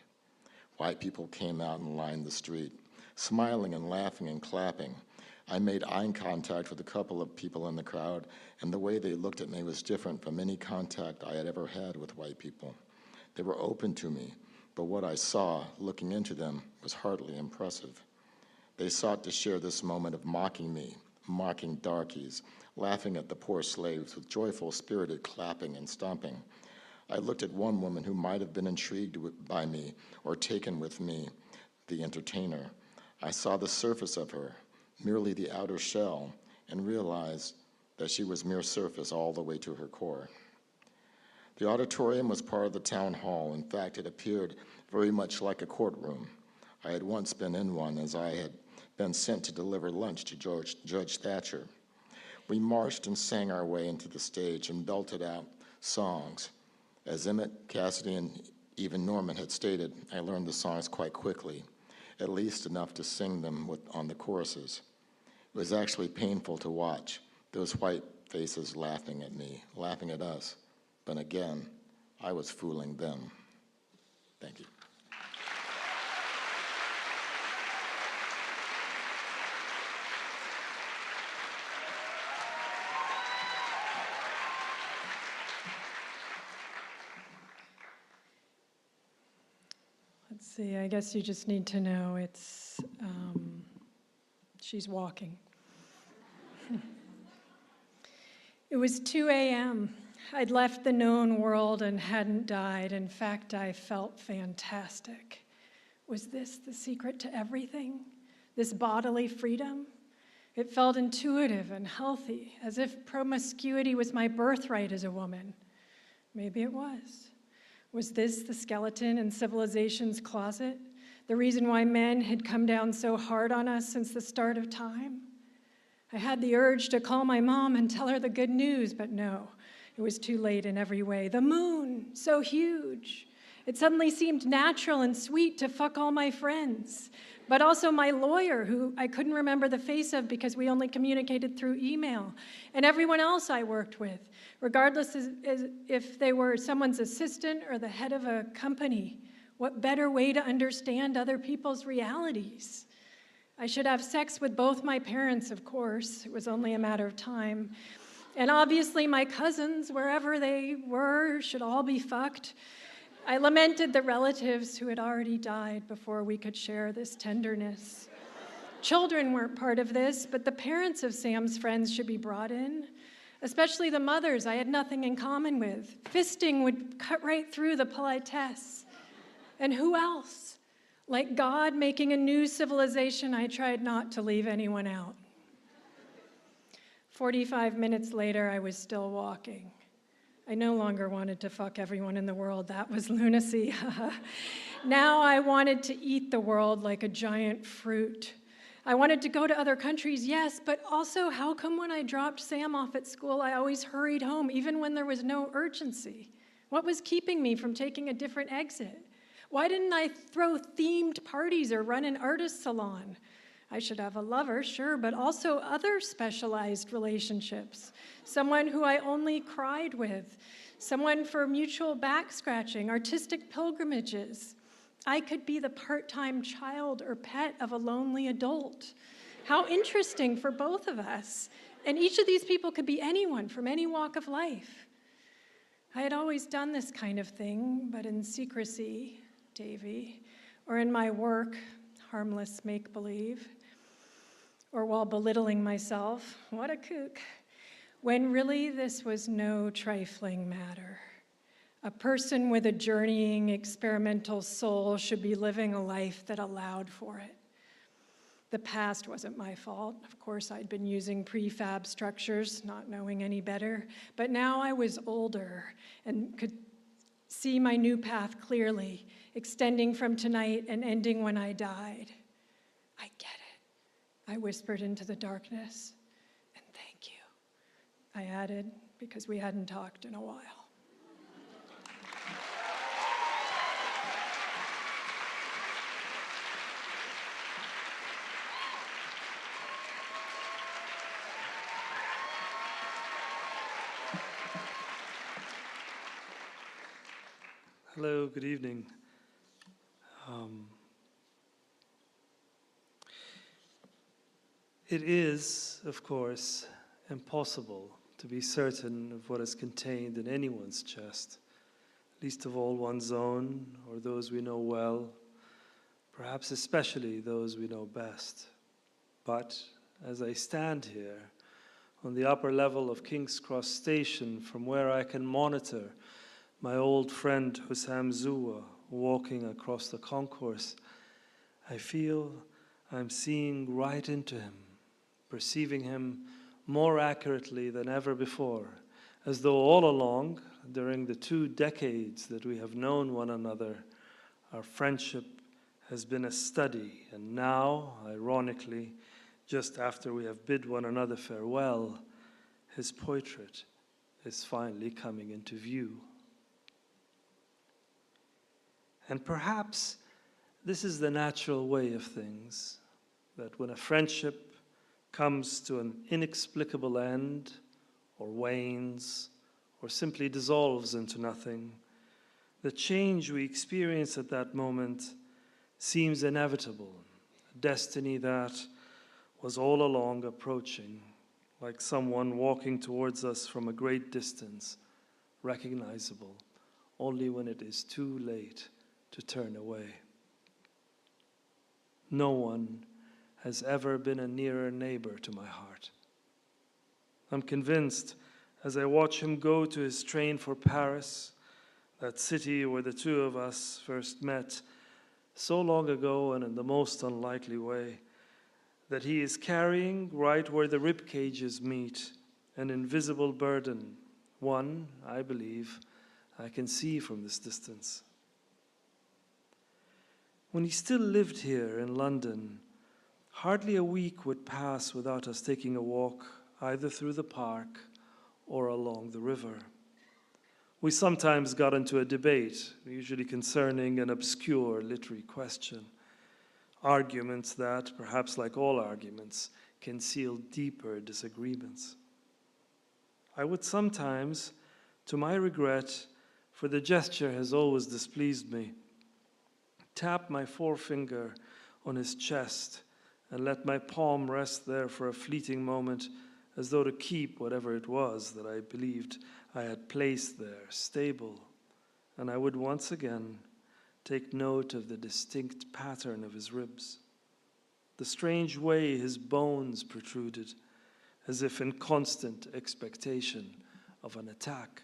White people came out and lined the street, smiling and laughing and clapping. I made eye contact with a couple of people in the crowd, and the way they looked at me was different from any contact I had ever had with white people. They were open to me, but what I saw, looking into them, was hardly impressive. They sought to share this moment of mocking me, mocking darkies, laughing at the poor slaves with joyful, spirited clapping and stomping. I looked at one woman who might have been intrigued by me or taken with me, the entertainer. I saw the surface of her, merely the outer shell, and realized that she was mere surface all the way to her core. The auditorium was part of the town hall. In fact, it appeared very much like a courtroom. I had once been in one, as I had been sent to deliver lunch to Judge Thatcher. We marched and sang our way into the stage and belted out songs. As Emmett, Cassidy, and even Norman had stated, I learned the songs quite quickly, at least enough to sing them on the choruses. It was actually painful to watch, those white faces laughing at me, laughing at us. But again, I was fooling them. Thank you. Let's see, I guess you just need to know it's, she's walking. It was 2 a.m. I'd left the known world and hadn't died. In fact, I felt fantastic. Was this the secret to everything? This bodily freedom? It felt intuitive and healthy, as if promiscuity was my birthright as a woman. Maybe it was. Was this the skeleton in civilization's closet? The reason why men had come down so hard on us since the start of time? I had the urge to call my mom and tell her the good news, but no, it was too late in every way. The moon, so huge. It suddenly seemed natural and sweet to fuck all my friends, but also my lawyer, who I couldn't remember the face of because we only communicated through email, and everyone else I worked with, regardless as if they were someone's assistant or the head of a company. What better way to understand other people's realities? I should have sex with both my parents, of course. It was only a matter of time. And obviously my cousins, wherever they were, should all be fucked. I lamented the relatives who had already died before we could share this tenderness. Children weren't part of this, but the parents of Sam's friends should be brought in, especially the mothers I had nothing in common with. Fisting would cut right through the politesse. And who else? Like God making a new civilization, I tried not to leave anyone out. 45 minutes later, I was still walking. I no longer wanted to fuck everyone in the world. That was lunacy. Now I wanted to eat the world like a giant fruit. I wanted to go to other countries, yes, but also how come when I dropped Sam off at school, I always hurried home, even when there was no urgency? What was keeping me from taking a different exit? Why didn't I throw themed parties or run an artist salon? I should have a lover, sure, but also other specialized relationships. Someone who I only cried with. Someone for mutual back scratching, artistic pilgrimages. I could be the part-time child or pet of a lonely adult. How interesting for both of us. And each of these people could be anyone from any walk of life. I had always done this kind of thing, but in secrecy, Davy, or in my work, harmless make-believe, or while belittling myself, what a kook, when really this was no trifling matter. A person with a journeying, experimental soul should be living a life that allowed for it. The past wasn't my fault. Of course, I'd been using prefab structures, not knowing any better, but now I was older and could see my new path clearly, extending from tonight and ending when I died. I get it, I whispered into the darkness, and thank you, I added, because we hadn't talked in a while. Hello, good evening. It is, of course, impossible to be certain of what is contained in anyone's chest, least of all one's own or those we know well, perhaps especially those we know best. But as I stand here on the upper level of King's Cross Station, from where I can monitor my old friend Hussam Zua walking across the concourse, I feel I'm seeing right into him, perceiving him more accurately than ever before, as though all along, during the 2 decades that we have known one another, our friendship has been a study, and now, ironically, just after we have bid one another farewell, his portrait is finally coming into view. And perhaps this is the natural way of things, that when a friendship comes to an inexplicable end, or wanes, or simply dissolves into nothing, the change we experience at that moment seems inevitable, a destiny that was all along approaching, like someone walking towards us from a great distance, recognizable only when it is too late to turn away. No one has ever been a nearer neighbor to my heart. I'm convinced, as I watch him go to his train for Paris, that city where the two of us first met so long ago and in the most unlikely way, that he is carrying, right where the rib cages meet, an invisible burden, one, I believe, I can see from this distance. When he still lived here in London, hardly a week would pass without us taking a walk either through the park or along the river. We sometimes got into a debate, usually concerning an obscure literary question. Arguments that, perhaps like all arguments, conceal deeper disagreements. I would sometimes, to my regret, for the gesture has always displeased me, tap my forefinger on his chest and let my palm rest there for a fleeting moment, as though to keep whatever it was that I believed I had placed there stable. And I would once again take note of the distinct pattern of his ribs, the strange way his bones protruded, as if in constant expectation of an attack.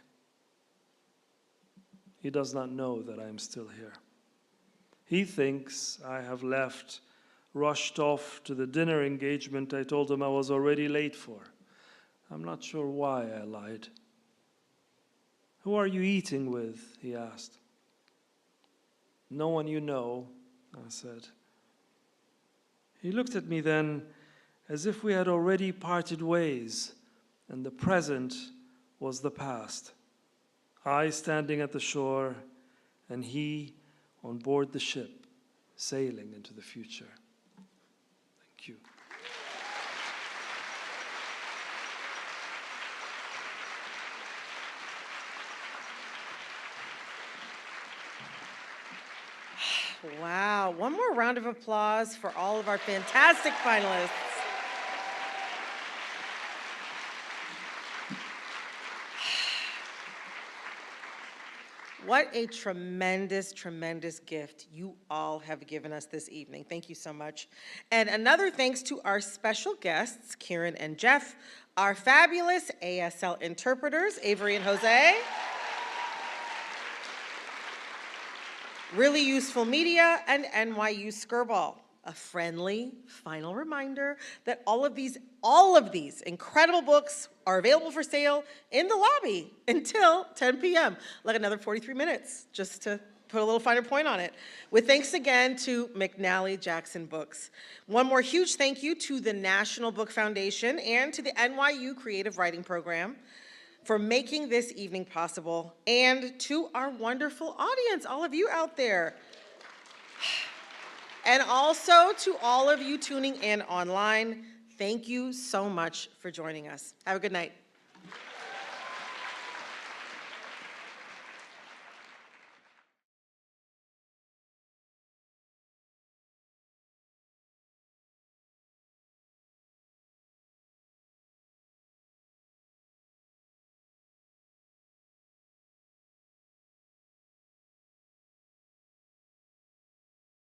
He does not know that I am still here. He thinks I have left, rushed off to the dinner engagement I told him I was already late for. I'm not sure why I lied. Who are you eating with? He asked. No one you know, I said. He looked at me then as if we had already parted ways, and the present was the past. I standing at the shore, and he on board the ship, sailing into the future. Thank you. Wow, one more round of applause for all of our fantastic finalists. What a tremendous, tremendous gift you all have given us this evening. Thank you so much. And another thanks to our special guests, Kieran and Jeff, our fabulous ASL interpreters, Avery and Jose, Really Useful Media, and NYU Skirball. A friendly final reminder that all of these incredible books are available for sale in the lobby until 10 p.m. Like another 43 minutes, just to put a little finer point on it. With thanks again to McNally Jackson Books. One more huge thank you to the National Book Foundation and to the NYU Creative Writing Program for making this evening possible, and to our wonderful audience, all of you out there. And also to all of you tuning in online, thank you so much for joining us. Have a good night.